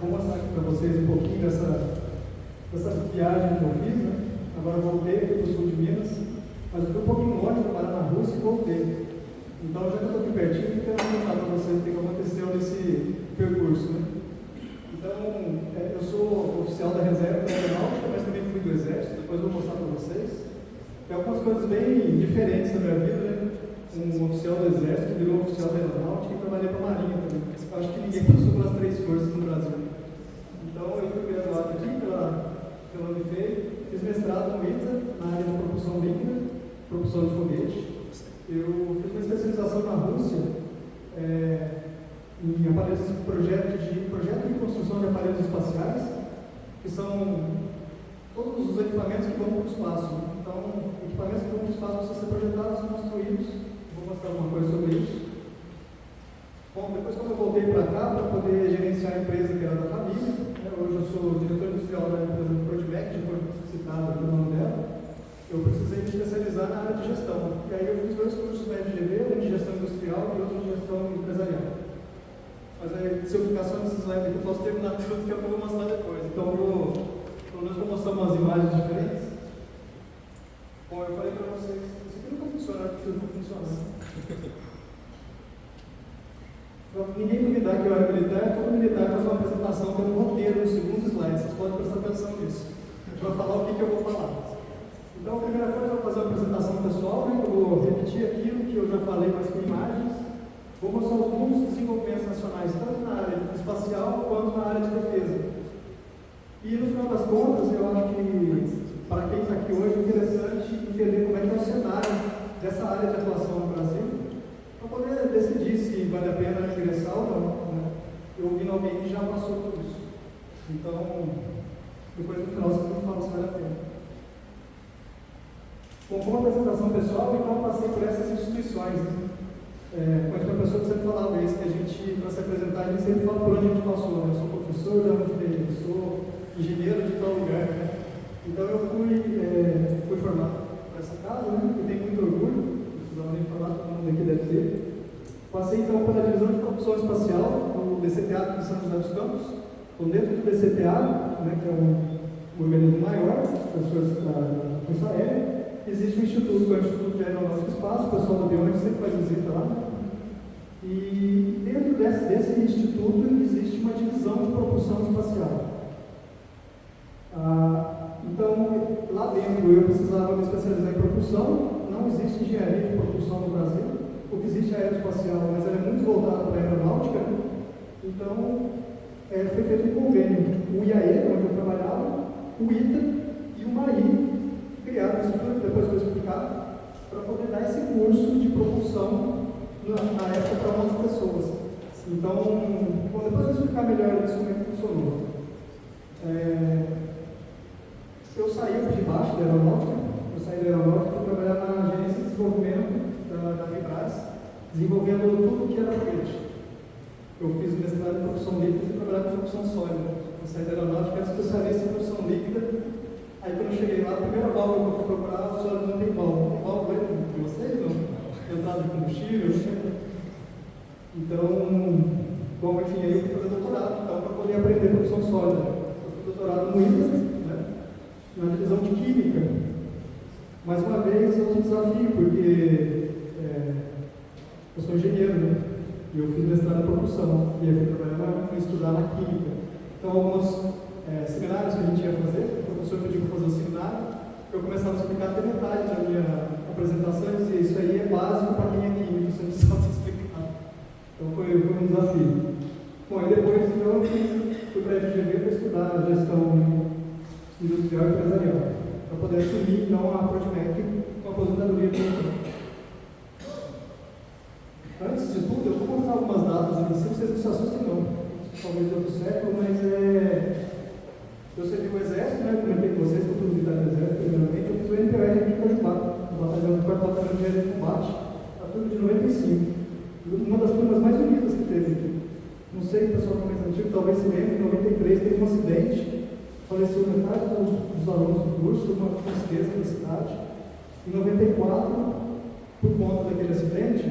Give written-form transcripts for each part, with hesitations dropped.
Vou mostrar aqui para vocês um pouquinho dessa viagem que eu fiz, né? Agora eu voltei para o sul de Minas, mas eu fui um pouquinho longe, trabalhar na Rússia e voltei. Então, já que eu estou aqui pertinho, eu quero contar para vocês o que aconteceu nesse percurso, né? Então, eu sou oficial da reserva da aeronáutica, mas também fui do exército, depois eu vou mostrar para vocês. Tem algumas coisas bem diferentes na minha vida, né? Um oficial do exército, virou um oficial da aeronáutica e trabalhei para a marinha também. Eu acho que ninguém passou pelas 3 forças no Brasil. Então, eu fui graduado aqui pela Unifei, fiz mestrado no ITA, na área de propulsão líquida, propulsão de foguete. Eu fiz uma especialização na Rússia em aparelhos, projeto de construção de aparelhos espaciais, que são todos os equipamentos que vão para o espaço. Então, equipamentos que vão para o espaço precisam ser projetados e construídos. Vou mostrar alguma coisa sobre isso. Bom, depois quando eu voltei para cá, para poder gerenciar a empresa que era da família, né, hoje eu sou diretor industrial da empresa do Prodimec, que foi citado aqui no nome dela, eu precisei me especializar na área de gestão. E aí eu fiz 2 cursos na FGV, um de gestão industrial e outro de gestão empresarial. Mas aí, se eu ficar só nesses slides aqui, eu posso terminar tudo que eu vou mostrar depois. Então pelo menos vou mostrar umas imagens diferentes. Bom, eu falei para vocês, isso aqui nunca funciona, porque não funciona. Ninguém duvidar que eu era militar, todo militar faz uma apresentação com um roteiro no segundo slide, vocês podem prestar atenção nisso, para falar o que eu vou falar. Então, a primeira coisa, eu vou fazer uma apresentação pessoal, né? Eu vou repetir aquilo que eu já falei, mas com imagens. Vou mostrar alguns desenvolvimentos nacionais, tanto na área espacial quanto na área de defesa. E, no final das contas, eu acho que, para quem está aqui hoje, é interessante entender como é que é o cenário dessa área de atuação no Brasil, para poder decidir se vale a pena ingressar ou não, né? Eu ouvindo alguém que já passou por isso. Então, depois no final vocês me falam se vale a pena. Bom, como apresentação pessoal, então eu passei por essas instituições. Quando uma pessoa que sempre falava isso, que a gente, para se apresentar, a gente sempre fala por onde a gente passou. Né? Eu sou professor da UFRJ, eu sou engenheiro de tal lugar. Né? Então eu fui formado por essa casa, né? Eu tenho muito orgulho. Não nem falar, todo mundo aqui deve ter. Passei então pela divisão de propulsão espacial no DCTA de São José dos Campos. Então, dentro do DCTA, né, que é um organismo maior das forças da Força Aérea, existe um instituto, que é o Instituto de Aeronáutica e Espaço, o pessoal da Biônica sempre faz visita lá. E dentro desse instituto existe uma divisão de propulsão espacial. Então, lá dentro eu precisava me especializar em propulsão. Não existe engenharia de propulsão no Brasil. O que existe é aeroespacial, mas ela é muito voltada para a aeronáutica. Então, foi feito um convênio. O IAE, onde eu trabalhava, o ITA e o MAI criaram uma estrutura, que depois eu vou explicar, para poder dar esse curso de propulsão na época para umas pessoas. Então, bom, depois eu vou explicar melhor isso, como é que funcionou. Eu saí de baixo da aeronáutica, para trabalhar na gerência de desenvolvimento da Vibras, desenvolvendo tudo que era foguete. Eu fiz o mestrado em propulsão líquida e trabalhava com propulsão sólida. Eu saí da aeronáutica, era especialista em propulsão líquida. Aí quando eu cheguei lá, a primeira válvula que eu fui procurar, o sólido não tem válvula. Tem válvula aí de vocês, não? Entrada de combustível. Então, bom, enfim, aí eu fui fazer doutorado, então, para poder aprender propulsão sólida. Eu fiz doutorado no ITA, né, na divisão de Química. Mais uma vez, outro desafio, porque eu sou engenheiro, né? E eu fiz mestrado em propulsão. E aí fui estudar na Química. Então, alguns seminários que a gente ia fazer, o professor pediu para fazer um seminário, eu começava a explicar até metade da minha apresentação e dizia, isso aí é básico para quem é químico, você precisa explicar. Então foi um desafio. Bom, e depois então, eu fui para a FGV para estudar gestão industrial e empresarial, para poder assumir então a Prodimec com a aposentadoria do Antes de tudo, eu vou mostrar algumas datas aqui, se vocês não se assustem não, talvez de outro século, mas eu servi o Exército, né? Comentei com vocês que eu fui militar do Exército, primeiramente, eu fiz o NPR aqui em Itajubá, no batalhão do 4º Batalhão de Aéreo de Combate, a turma de 95. Uma das turmas mais unidas que teve aqui. Não sei, o pessoal que é mais antigo, talvez se lembre, em 93 teve um acidente, faleceu metade dos alunos do curso, uma tristeza da cidade. Em 94, por conta daquele acidente,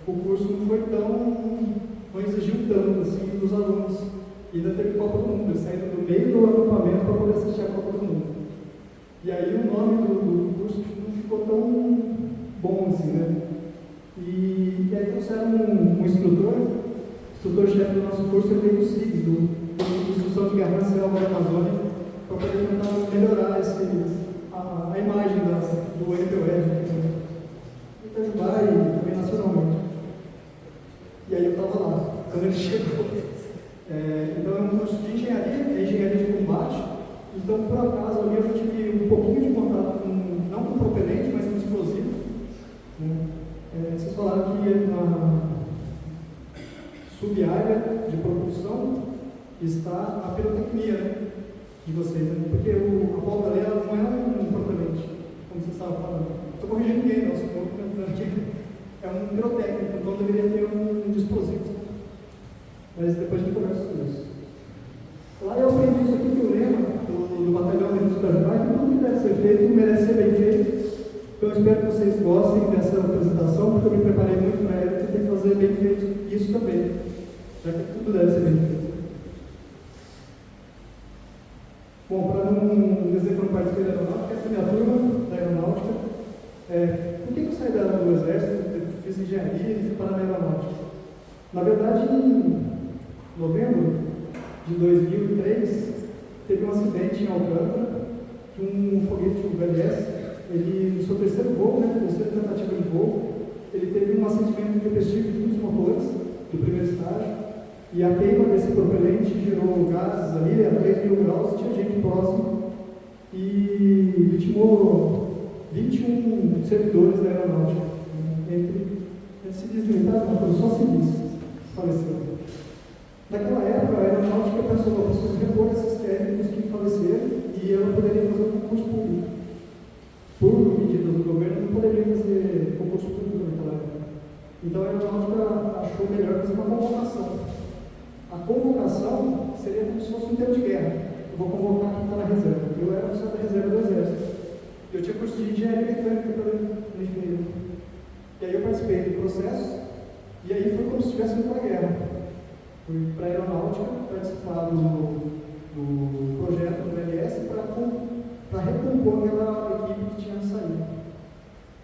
o curso não exigiu tanto assim dos alunos. E ainda teve Copa do Mundo, eu saí do meio do acampamento para poder assistir a Copa do Mundo. E aí o nome do curso não ficou tão bom assim, né? E aí trouxeram um instrutor-chefe do nosso curso, ele veio do SIGS, do Instrução de Guerra na Selva da Amazônia, para poder tentar melhorar a imagem do NPOE, em Itajubá e também nacionalmente. E aí eu estava lá, quando ele chegou. Então é um curso de engenharia, engenharia de combate. Então, por acaso, ali eu já tive um pouquinho de contato não com propelente, mas com explosivo. Vocês falaram que na sub-área de propulsão está a pirotecnia, né, de vocês, né? Porque a pólvora ali não é um propelente, como vocês estavam falando. Estou corrigindo ninguém, não, estou comentando aqui. É um pirotécnico, então deveria ter um dispositivo. Mas depois a gente conversa sobre isso. Lá eu aprendi isso aqui, que o lema do Batalhão Militar de Itajubá, que tudo que deve ser feito merece ser bem feito. Então eu espero que vocês gostem dessa apresentação, porque eu me preparei muito para ela e tentei fazer bem feito isso também, já que tudo deve ser bem feito. Bom, para não dizer que eu não participei da aeronáutica, essa é a minha turma da aeronáutica. Por que eu saí do exército, fiz engenharia e fui parar na aeronáutica? Na verdade, em novembro de 2003, teve um acidente em Alcântara, que um foguete, o VLS, ele, no seu terceiro voo, terceira tentativa de voo, ele teve um acidente intempestivo de um dos motores do primeiro estágio, e a queima desse propelente gerou gases ali a 3.000 graus, tinha gente próximo, e vitimou 21 servidores da aeronáutica, entre civis militares, não, foram só civis, faleceram. Naquela época, a aeronáutica pensou para pessoas repor esses técnicos que faleceram e ela poderia fazer um concurso público. Por medidas do governo, não poderia fazer concurso público naquela época. Então a aeronáutica achou melhor fazer uma convocação. A convocação seria como se fosse um tempo de guerra. Eu vou convocar quem está na reserva. Eu era oficial da reserva do Exército. Eu tinha curso de engenharia mecânica pela Unifei. E aí eu participei do processo, e aí foi como se estivesse indo para a guerra. Fui para a aeronáutica, participar do projeto do VLS para recompor aquela equipe que tinha saído.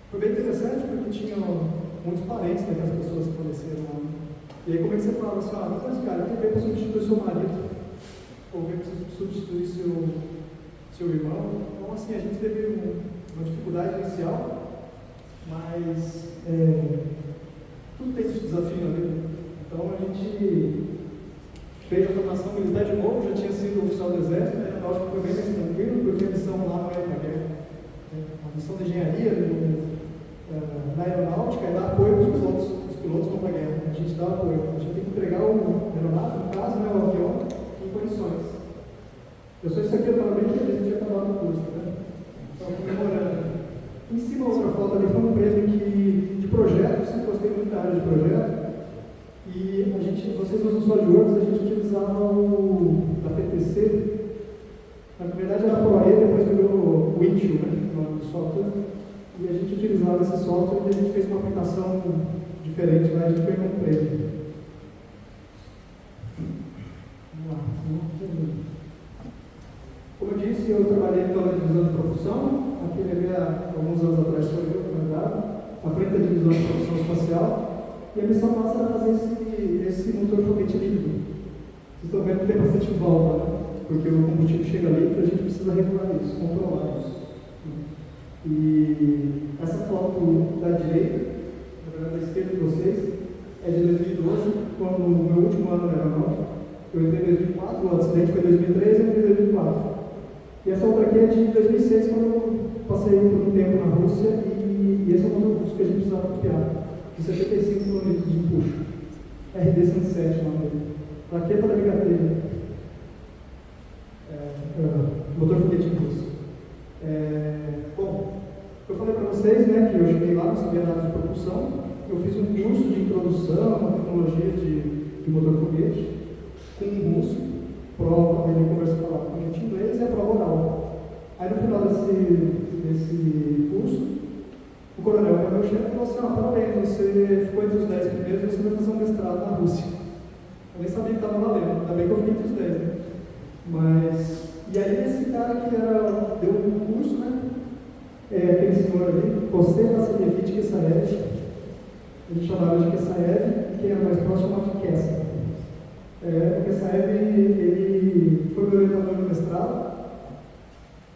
Foi bem interessante porque tinha muitos parentes daquelas pessoas que faleceram lá. E aí como é que você fala assim, mas cara, quer ver para substituir seu marido? Ou ver para substituir seu irmão? Então assim, a gente teve uma dificuldade inicial, mas tudo tem esse desafio na vida. Então a gente fez a formação militar de novo, já tinha sido oficial do Exército, né? Eu acho que foi bem mais tranquilo, porque a missão lá não é para guerra. A missão de engenharia na aeronáutica é dar apoio para os pilotos. Os pilotos vão para a guerra, a gente dá apoio. A gente tem que entregar o aeronave, no caso, o avião, em condições. Eu sou isso aqui, eu estava bem feliz de ter acabado o curso, né? Estava comemorando. Em cima, outra foto ali foi um prêmio de projetos, eu gostei muito da área de projeto. E vocês usam SolidWorks, a gente utilizava da PTC, na verdade era ProE, depois virou o Windchill, né, o nome do software, e a gente utilizava esse software e a gente fez uma aplicação diferente lá, a gente ganhou um prêmio. Vamos lá, como eu disse, eu trabalhei pela divisão de propulsão, aquele ali há alguns anos atrás foi eu que mandava, à frente da divisão de propulsão espacial. E a missão nossa era fazer esse motor foguete líquido. Vocês estão vendo que tem bastante válvula, né? Porque o combustível chega líquido e a gente precisa regular isso, controlar isso. E essa foto da direita, na verdade da esquerda de vocês, é de 2012, quando o meu último ano na aeronáutica. Eu entrei em 2004, o acidente foi em 2003 e eu entrei em 2004. E essa outra aqui é de 2006, quando eu passei por um tempo na Rússia, e esse é o motor que a gente precisava copiar. De 75 km de empuxo. RD-107 o nome dele. Plaqueta da Brigadeira. Motor foguete russo. Bom, eu falei para vocês, né, que eu cheguei lá, não sabia nada de propulsão. Eu fiz um curso de introdução à tecnologia de motor foguete, com um russo, prova, ele conversa com a gente em inglês e a prova oral. Aí no final desse curso, o coronel, que é meu chefe, falou assim: parabéns, você ficou entre os 10 primeiros e você vai fazer um mestrado na Rússia. Eu nem sabia que estava valendo, ainda bem que eu fiquei entre os 10, né? Mas, e aí esse cara que deu um curso, né? Aquele senhor ali, José Vassilevich Kesaev, a gente chamava de Kesaev, e quem era mais próximo chamava de Kessa. O Kesaev, ele foi meu orientador no mestrado,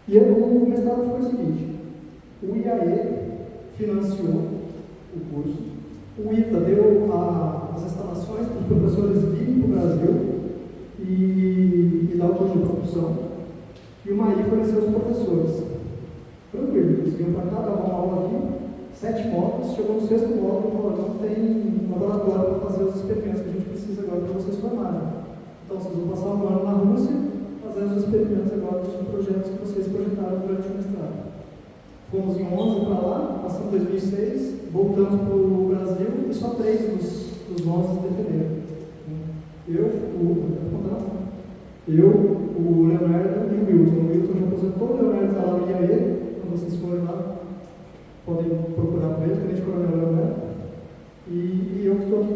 e o mestrado foi o seguinte: o IAE financiou o curso, o ITA deu as instalações para os professores virem para o Brasil e dar o curso de propulsão, e o MAI forneceu os professores. Tranquilo, eles vinham para cá, davam uma aula aqui, 7 módulos, chegou no 6º módulo e falou: não tem laboratório para fazer os experimentos que a gente precisa agora para vocês formarem. Então vocês vão passar um ano na Rússia, fazendo os experimentos agora dos projetos que vocês projetaram durante o mestrado. Fomos em 11 para lá, passamos em 2006, voltamos para o Brasil e só 3 dos nossos defenderam. Eu, o Leonardo e o Wilton. O Wilton já aposentou, o Leonardo está lá no IAE. Quando vocês forem lá, podem procurar por ele, Tenente Coronel Leonardo. E eu que estou aqui.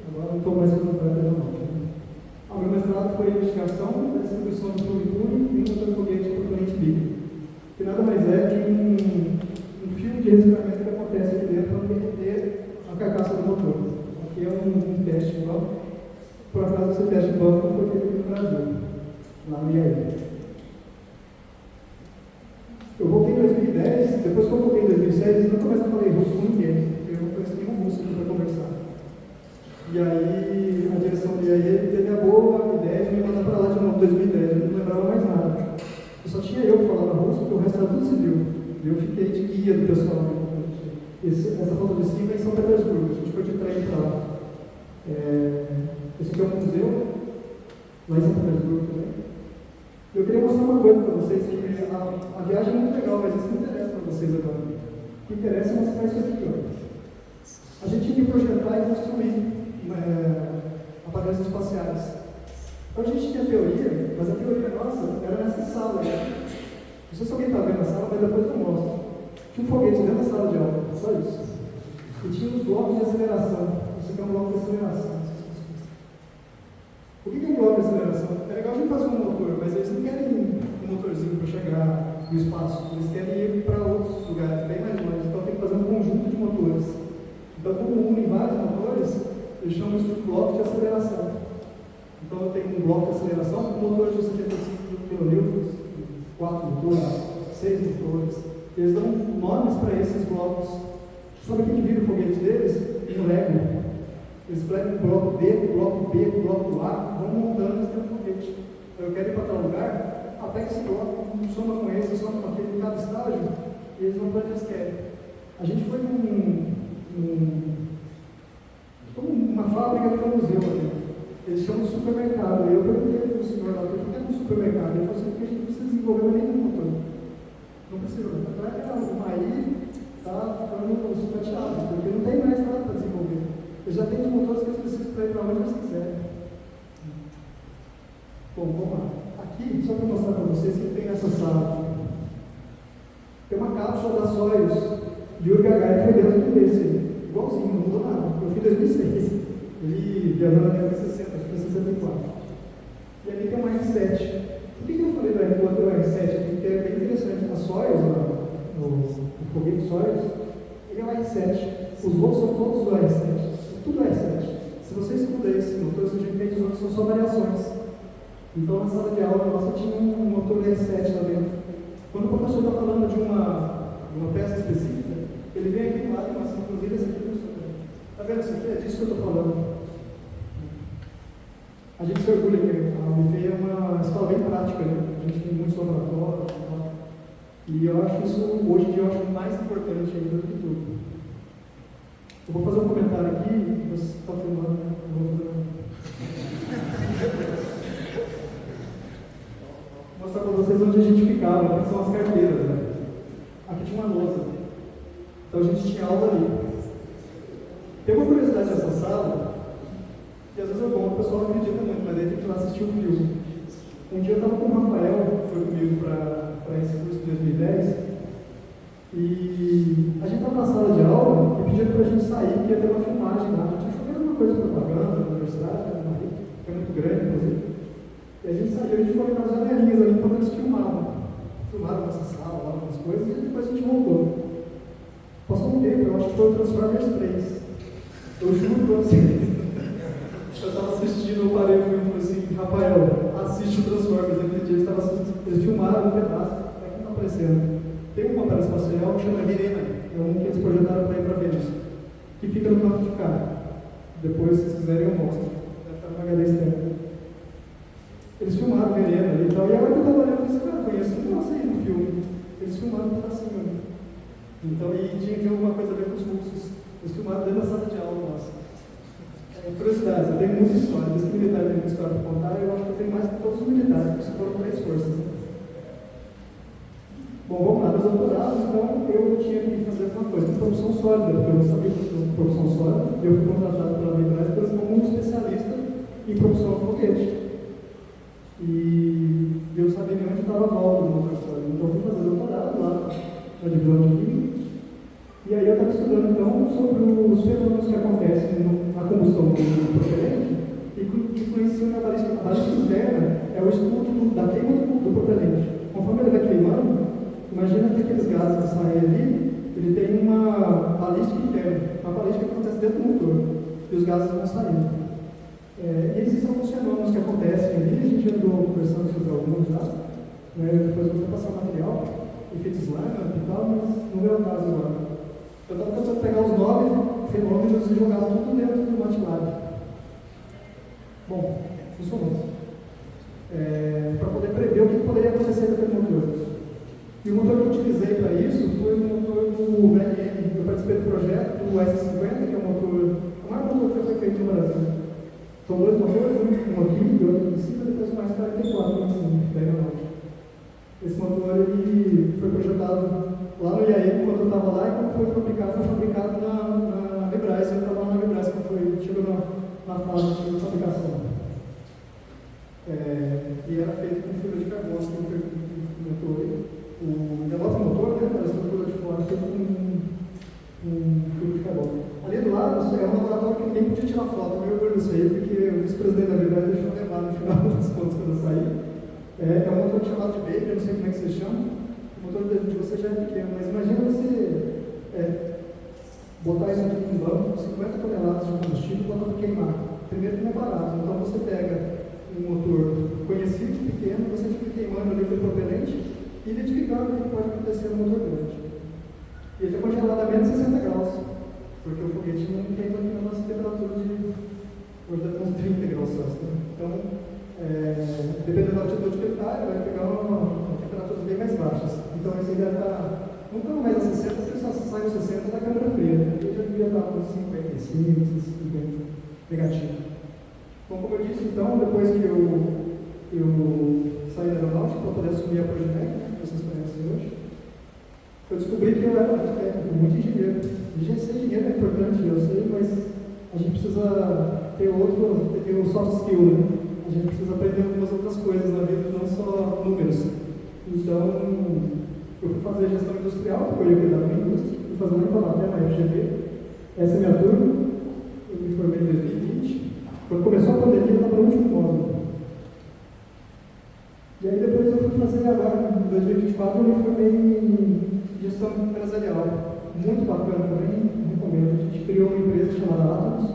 Agora não estou mais voluntário, não. O meu mestrado foi investigação da distribuição do Plutônio e um motor foguete para o corrente líquido, que nada mais é que um filme de resfriamento que acontece aqui dentro para derreter a carcaça do motor. Aqui é um teste igual. Por acaso, esse teste igual foi feito aqui no Brasil, lá no IAE. Eu voltei em 2010, depois que eu voltei em 2006, nunca mais eu falei russo com ninguém, porque eu não conheço nenhum russo aqui para conversar. E aí, a direção do IAE teve a boa ideia de me mandar para lá de novo em 2010, eu não lembrava mais nada. Só tinha eu que falava russo, porque o resto era tudo civil. E eu fiquei de guia do pessoal. Essa foto de cima é em São Petersburgo, a gente foi de trem para lá. Esse aqui é um museu, lá em São Petersburgo também. Eu queria mostrar uma coisa para vocês, que a viagem é muito legal, mas isso não interessa para vocês agora. O que interessa é mostrar isso aqui. Ó. A gente tinha que projetar e construir aparelhos espaciais. Então a gente tinha teoria, mas a teoria nossa era nessa sala. Não sei se alguém está vendo a sala, mas depois eu mostro. Tinha um foguete dentro da sala de aula, só isso. E tinha os blocos de aceleração. Isso aqui é um bloco de aceleração. O que é um bloco de aceleração? É legal a gente fazer um motor, mas eles não querem um motorzinho para chegar no espaço. Eles querem ir para outros lugares, bem mais longe. Então tem que fazer um conjunto de motores. Então, como unem vários motores, eles chamam isso de bloco de aceleração. Então eu tenho um bloco de aceleração com motores de 75 kN, 4 motores, 6 motores. Eles dão nomes para esses blocos. Sabe o que vira o foguete deles? Um Lego. Eles pegam o bloco D, o bloco B, o bloco A, vão montando esse foguete. Então eu quero ir para tal lugar, até que esse bloco soma com esse, soma com aquele em cada estágio, e eles vão para onde eles querem. A gente foi uma fábrica que tem um museu ali. Eles chamam de supermercado. Eu perguntei para o senhor lá, por que é um supermercado? Ele falou assim: porque a gente não precisa desenvolver nenhum motor. Não precisa. O MAI está ficando sucateado, porque não tem mais nada para desenvolver. Eles já têm os motores que eles precisam para ir para onde eles quiserem. Bom, vamos lá. Aqui, só para mostrar para vocês que tem essa sala. Tem uma cápsula da Soyuz. Yuri Gagarin foi dentro desse, igualzinho, não mudou nada. Eu fui em 2006. Ele viajou na década de 60, acho que foi 64. E ali tem um R7. Por que eu falei do R7 aqui? Porque é bem interessante. A Soyuz, o foguete Soyuz, ele é o R7. Os voos são todos do R7. É tudo R7. Se você estuda esse motor, você já entende que os outros são só variações. Então, na sala de aula nossa tinha um motor R7 lá dentro. Quando o professor está falando de uma peça específica, ele vem aqui do lado e mostra, inclusive, esse aqui. Está vendo isso aqui? É disso que eu estou falando. A gente se orgulha que a UFE é uma escola bem prática, né? A gente tem muitos laboratórios e tal. E eu acho isso, hoje em dia, eu acho mais importante ainda do que tudo. Eu vou fazer um comentário aqui, você está filmando, né? Eu vou mostrar para vocês onde a gente ficava, aqui são as carteiras, né? Aqui tinha uma lousa. Então a gente tinha aula ali. Tem uma curiosidade nessa sala, que às vezes é bom, o pessoal não acredita muito, mas aí tem que ir lá assistir o filme. Um dia eu estava com o Rafael, que foi comigo para esse curso de 2010, e a gente estava na sala de aula e pediram para a gente sair, que ia ter uma filmagem lá. A gente achou que era uma coisa de propaganda, da universidade, que é muito grande, inclusive. E a gente saiu, a gente foi nas janelinhas ali enquanto eles filmavam. Filmaram nossa sala, lá, algumas coisas, e depois a gente voltou. Passou um tempo, eu acho que foi o Transformers 3. Eu juro pra vocês. Eu estava assistindo, eu parei e falei assim, Rafael, assiste o Transformers. Aquele dia eles filmaram um pedaço, é que está aparecendo. Tem um aparelho espacial que chama Verena, é um que eles projetaram para ir para Vênus, que fica no campo de cá. Depois, se vocês quiserem, eu mostro. Deve estar no HD externo. Eles filmaram Verena ali e tal, e agora que eu estava olhando, eu falei, cara, conheço um nosso aí no filme. Eles filmaram um pedacinho ali. Então, e tinha alguma coisa a ver com os russos. Eles filmaram dentro da sala de aula nossa. Curiosidades, eu tenho muita história. Desde que o militar tem muita história para contar, eu acho que eu tenho mais que todos os militares, porque se foram 3 forças. Né? Bom, vamos lá, nos doutorados, então eu tinha que fazer alguma coisa com produção sólida, porque eu não sabia fazer produção sólida, e eu fui contratado pela Vibraz como um especialista em produção de foguete. E eu sabia nem onde estava a volta do motor sólido, então eu fui fazer doutorado lá na divisão de química. E aí eu estava estudando então sobre os fenômenos que acontecem na combustão do propelente e que influenciam na balística. A balística interna é o estudo da queima do propelente. Conforme ele vai queimando, imagina que aqueles gases que saem ali, ele tem uma balística interna, uma balística que acontece dentro do motor, e os gases vão saindo. E existem alguns fenômenos que acontecem ali, a gente andou conversando sobre alguns já, depois eu vou passar o material, efeitos Lange e tal, mas não é o caso agora. Eu estava tentando pegar os 9 fenômenos e jogar tudo dentro do MATLAB. Bom, funcionou. Para poder prever o que poderia acontecer com aquele motor. E o motor que eu utilizei para isso foi o motor do VLM. Eu participei do projeto do S50, que é o maior motor que foi feito no Brasil. São 2 motores, um aqui e outro em cima, depois mais 44 em cima, da aeronáutica. Esse motor ele foi projetado lá no IAE, quando eu estava lá, e quando foi fabricado na Vibraz. Eu estava lá na Vibraz, quando chegou na fase de fabricação. E era feito com fibra de carbono, que foi o motor. O negócio do motor, a estrutura de fora, feito com fibra de carbono. Ali do lado, é um laboratório que ninguém podia tirar foto, eu orgulho disso aí, porque o vice-presidente da Vibraz deixou levar no final das contas quando eu saí. É um motor chamado de Baker, eu não sei como é que você chama. O motor de você já é pequeno, mas imagina você botar isso aqui num banco com 50 toneladas de combustível e botar para queimar. Primeiro que não é barato, então você pega um motor conhecido de pequeno, você fica queimando ali o propelente e identificando o que pode acontecer no motor grande. E ele é congelado a menos 60 graus, porque o foguete não queima aqui na nossa temperatura de hoje deve ter uns 30 graus Celsius. Né? Então, dependendo da altitude que ele está, ele vai pegar uma temperaturas bem mais baixas. Então, esse aí deve estar nunca mais a 60, porque só sai os 60 da câmara fria. Ele já devia estar uns 55, 50 negativo. Bom, como eu disse, então, depois que eu saí da aeronáutica para poder assumir a Proginec, que vocês conhecem hoje, eu descobri que eu era muito técnico, muito engenheiro. Ser engenheiro é importante, eu sei, mas a gente precisa ter o soft skill, né? A gente precisa aprender algumas outras coisas na vida, não só números. Então, eu fui fazer gestão industrial, porque eu ia cuidar da minha indústria, fui fazer uma Econatel na FGV. Essa é a minha turma, eu me formei em 2020. Quando começou a pandemia, eu estava no último módulo. E aí depois eu fui fazer agora, em 2024, eu me formei em gestão empresarial. Muito bacana também, recomendo. A gente criou uma empresa chamada Atomos,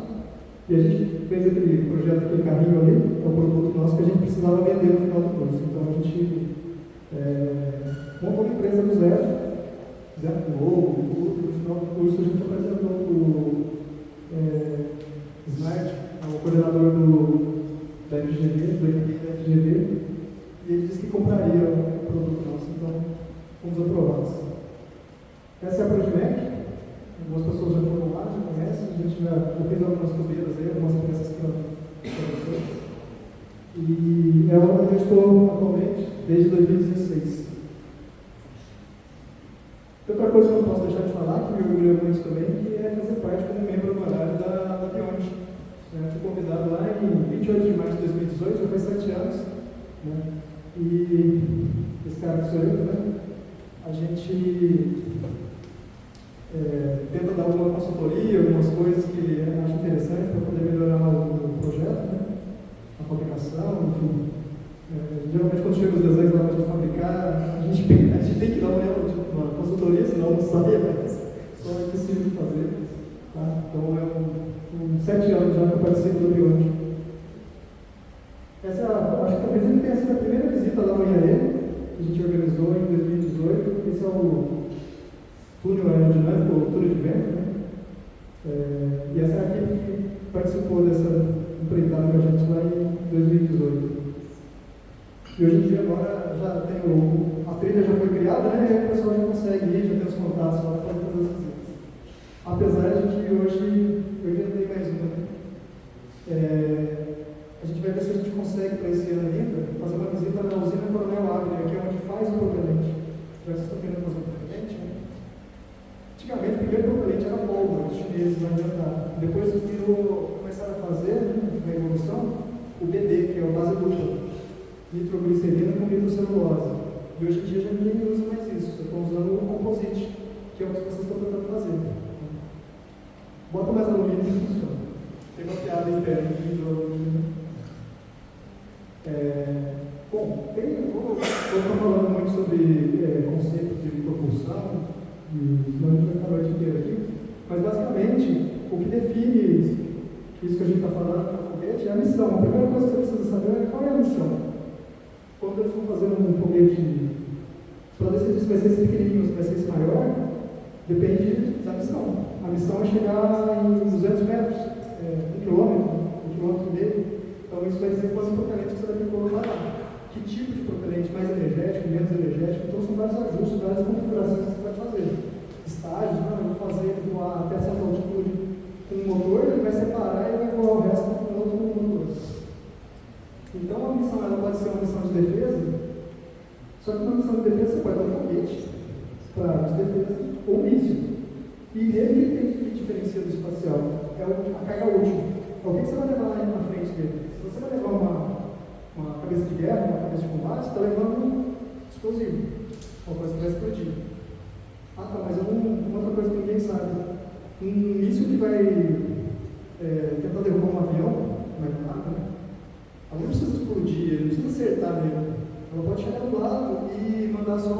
e a gente fez aquele projeto, aquele carrinho ali, é um produto nosso que a gente precisava vender no final do curso. Então a gente montou uma empresa do zero, novo, no final do curso a gente apresentou o Smart, o coordenador da FGV, do MBA da FGV, e ele disse que compraria o produto nosso, então fomos aprovados. Essa é a Proginec, algumas pessoas já foram lá, já conhecem, a gente já fez algumas tubeiras aí, algumas peças para vocês. E é onde eu estou atualmente, desde 2016. Outra coisa que eu não posso deixar de falar, que me orgulha muito também, que é fazer parte como membro honorário da Beyond. Fui convidado lá em 28 de março de 2018, já faz 7 anos. Né? E esse cara que sou eu, né? A gente tenta dar alguma consultoria, algumas coisas que eu acho interessantes para poder melhorar o projeto. Né? a fabricação, enfim. Geralmente quando chega os desenhos lá para fabricar, a gente tem que dar uma consultoria, senão não sai, mas só é possível de fazer. Tá? Então com 7 anos já que eu participo do Beyond. Acho que talvez ele tenha sido a primeira visita lá no IAE, que a gente organizou em 2018. Esse é o túnel aerodinâmico, o túnel de vento, né? E essa é a equipe que participou dessa empreitada com a gente lá em 2018. E hoje em dia agora já tem a trilha já foi criada, né? E aí o pessoal já consegue ir, já tem os contatos lá para fazer as visitas. Apesar de que hoje eu inventei mais uma, né? A gente vai ver se a gente consegue para esse ano ainda fazer uma visita na usina Coronel Abner, que é onde faz o propelente. Já que vocês estão querendo fazer o propelente, né? Antigamente o primeiro propelente era pólvora, os chineses lá inventaram. Depois começaram a fazer, né, na evolução, o BD, que é o base dupla. Nitroglicerina com nitrocelulose. E hoje em dia já ninguém usa mais isso. Eu estou usando o composite, que é o que vocês estão tentando fazer. Bota mais alumínio que funciona. Tem uma piada interna aqui do alumínio. Bom, eu estou falando muito sobre conceitos de propulsão, senão a gente vai ficar a noite inteira aqui. Mas basicamente, o que define isso que a gente está falando para o foguete é a missão. A primeira coisa que você precisa saber é qual é a missão. Quando eles vão fazer um foguete, para decidir se vai ser esse pequenininho ou se vai ser esse maior, depende da missão. A missão é chegar em 200 metros, 1 quilômetro e meio. Então isso vai dizer quantos propelentes você vai ter que colocar lá. Que tipo de propelente, mais energético, menos energético. Então são vários ajustes, várias configurações que você vai fazer. Estágios, eu vou fazer ele voar até certa altitude com um motor, ele vai separar e vai voar o resto com outro motor. Então a missão ela pode ser uma missão de defesa, só que uma missão de defesa você pode dar um foguete para de defesa ou míssil. E nele tem que diferenciar do espacial, é a carga útil. Então o que você vai levar lá na frente dele? Se você vai levar uma cabeça de guerra, uma cabeça de combate, você está levando um explosivo, uma coisa que vai explodir. Ah tá, mas uma outra coisa que ninguém sabe, um míssil que vai tentar derrubar um avião, não é nada, né? Ela não precisa explodir, ele não precisa acertar nele. Ela pode chegar do lado e mandar só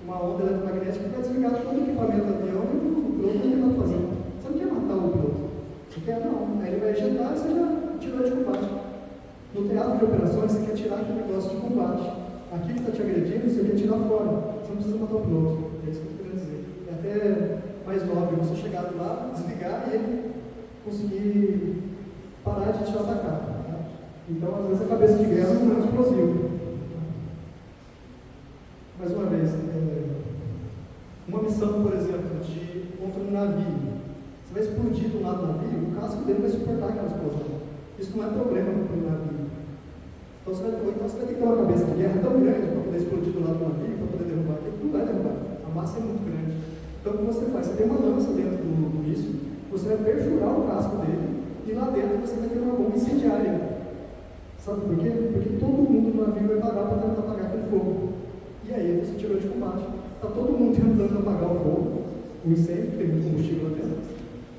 uma onda eletromagnética que vai desligar todo o equipamento do avião e o piloto não tem nada fazendo. Você não quer matar o piloto. Você quer não. Aí ele vai ejetar e você já tirou de combate. No teatro de operações, você quer tirar aquele negócio de combate. Aqui que está te agredindo, você quer tirar fora. Você não precisa matar o piloto. É isso que eu estou querendo dizer. É até mais nobre você chegar lá, desligar e ele conseguir parar de te atacar. Tá? Então, às vezes, a cabeça de guerra não é um explosivo. Mais uma vez, uma missão, por exemplo, contra um navio. Você vai explodir do lado do navio, o casco dele vai suportar aquela explosão. Isso não é problema para o navio. Então você vai ter que ter uma cabeça de guerra tão grande para poder explodir do lado do navio, para poder derrubar aquilo. Não vai derrubar. A massa é muito grande. Então, o que você faz? Você tem uma lança dentro do míssil, você vai perfurar o casco dele, e lá dentro você vai ter uma bomba incendiária. Sabe por quê? Porque todo mundo no navio vai parar para tentar apagar aquele fogo. E aí você tirou de combate. Está todo mundo tentando apagar o fogo, o incêndio, porque tem muito combustível lá dentro.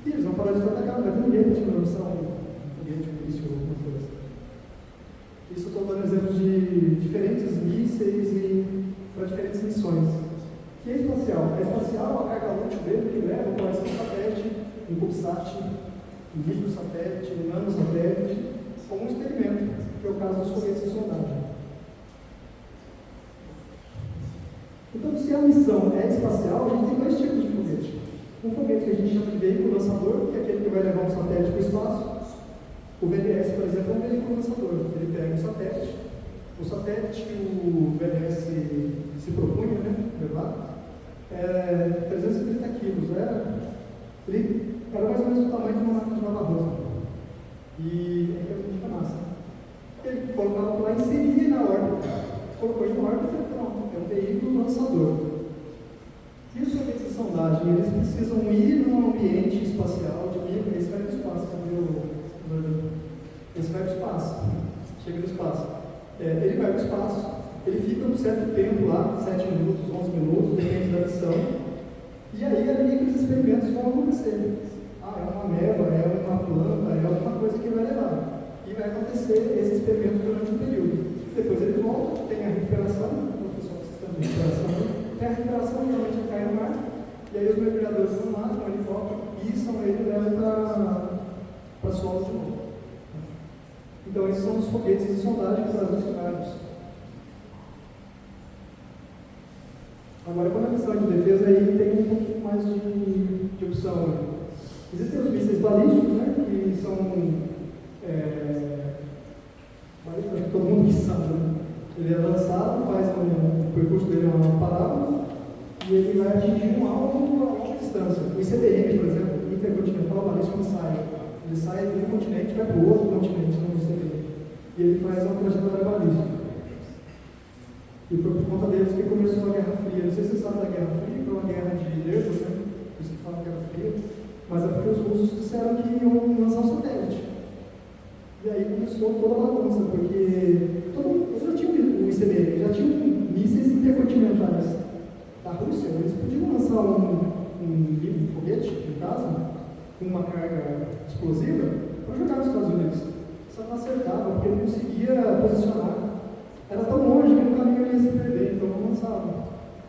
E eles vão parar de atacar, não vai ter ninguém para te lançar um foguete, um míssil ou alguma coisa assim. Isso eu estou dando exemplos de diferentes mísseis e para diferentes missões. E a espacial? A espacial, a carga útil dele que leva pode ser um satélite, um CubeSat, um microsatélite, um nanosatélite, ou um experimento, que é o caso dos foguetes de sondagem. Então, se a missão é espacial, a gente tem dois tipos de foguete. Um foguete que a gente chama de veículo lançador, que é aquele que vai levar um satélite para o espaço. O VLS, por exemplo, é um veículo lançador. Ele pega o satélite que o VLS se propunha, né, levar, 330 quilos. Ele era mais ou menos o tamanho de uma máquina de lavar roupa. E é muita massa. Ele colocava lá e inseria na órbita. Colocou em órbita, pronto, é um veículo lançador. E os foguetes de sondagem, eles precisam ir num ambiente espacial de micro, esse vai para o espaço, esse vai para o espaço, chega no espaço. Ele vai para o espaço, ele fica um certo tempo lá, 7 minutos, 11 minutos, depende da missão, e aí ali que os experimentos vão acontecer. uma ameba, é uma planta, é alguma coisa que vai levar. E vai acontecer esse experimento durante um período. Depois ele volta, tem a recuperação, o pessoal que está em recuperação, tem a recuperação, geralmente cai no mar, e aí os mergulhadores estão lá com o helicóptero, pisam ele e levam para solo de novo. Então esses são os foguetes de sondagem para os oceanos. Agora, quando a missão de defesa aí tem um pouquinho mais de opção. Existem os mísseis balísticos, né, que são balísticos, acho que todo mundo sabe, né? Ele é lançado, faz o percurso dele é uma parábola e ele vai atingir um alvo a longa distância. O ICBM, por exemplo, intercontinental balístico, não sai. Ele sai de um continente e vai para o outro continente, não ICBM. E ele faz uma trajetória balística. E foi por conta deles que começou a Guerra Fria. Não sei se você sabe da Guerra Fria, foi uma guerra de nervos, né? Por isso que fala Guerra Fria. Mas é porque os russos disseram que iam lançar um satélite. E aí começou toda a bagunça, porque eles já tinham o ICBM, já tinham mísseis intercontinentais da Rússia. Eles podiam lançar um foguete, no caso, com uma carga explosiva, para jogar nos Estados Unidos. Só não acertava, porque ele não conseguia posicionar. Era tão longe que no caminho ele ia se perder, então não lançava.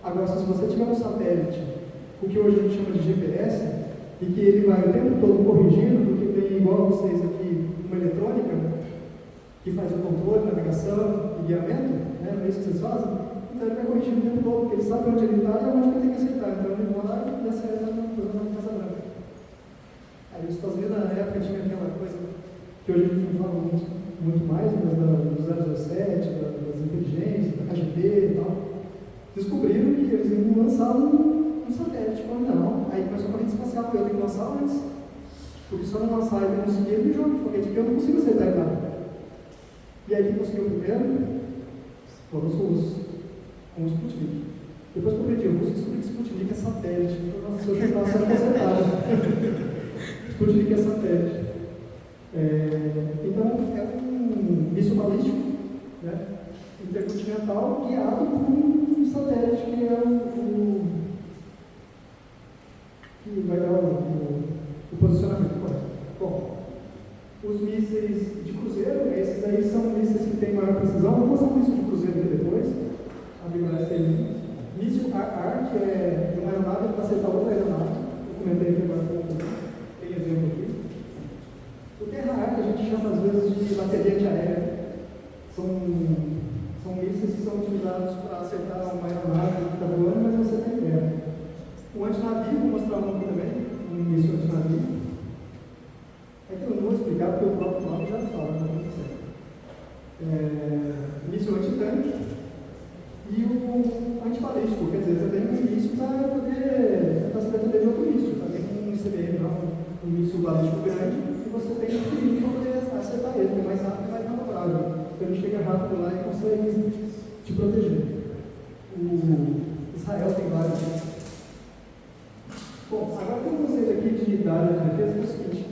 Agora, se você tiver um satélite, o que hoje a gente chama de GPS, e que ele vai o tempo todo corrigindo, porque tem igual vocês aqui, uma eletrônica, que faz o controle, navegação e guiamento, né? Não é isso que vocês fazem? Então ele vai corrigindo o tempo todo, porque ele sabe onde ele está e onde ele tem que acertar. Então ele vai lá e acerta na Casa Branca. Aí os Estados Unidos, na época, tinha aquela coisa que hoje a gente não fala muito mais, mas do 007, das inteligências, da KGB e tal, descobriram que eles iam lançar um satélite. Falaram, não, aí começou a corrida espacial, eu tenho que lançar antes, porque se eu não lançar ele conseguir, ele me joga o foguete, porque eu não consigo acertar ele nada. E aí quem conseguiu primeiro foram os russos, com o Sputnik. Depois que eu aprendi, o russo descobriu que Sputnik é satélite. Nossa, se eu chutar, só que acertava. Sputnik é satélite. Então, é um míssil balístico, né, intercontinental, guiado por um satélite que é que vai dar o posicionamento correto. Bom, os mísseis de cruzeiro, esses aí são mísseis que têm maior precisão. Vou mostrar um míssil de cruzeiro aqui depois. A Bíblia tem míssil AR, que é de uma aeronave para acertar outra aeronave. Eu comentei aqui agora também. Tem exemplo aqui. O terra-ar, que a gente chama às vezes de bateria antiaérea, são mísseis que são utilizados para acertar uma aeronave que está voando, mas você tem terra. O antinavio, vou mostrar um aqui também, um míssil antinavio. É que eu não vou explicar porque o próprio nome já fala, não sei. Míssil antitanque e o antibalístico, quer dizer, você tem um míssil para poder se defender de outro míssil, também um ICBM, não, um míssil balístico grande, e você tem um perigo para poder acertar ele, é mais rápido e mais manobrável. Então ele chega rápido lá e consegue te proteger. O Israel tem vários. Bom, agora tem um conceito aqui da área de defesa, que é o seguinte.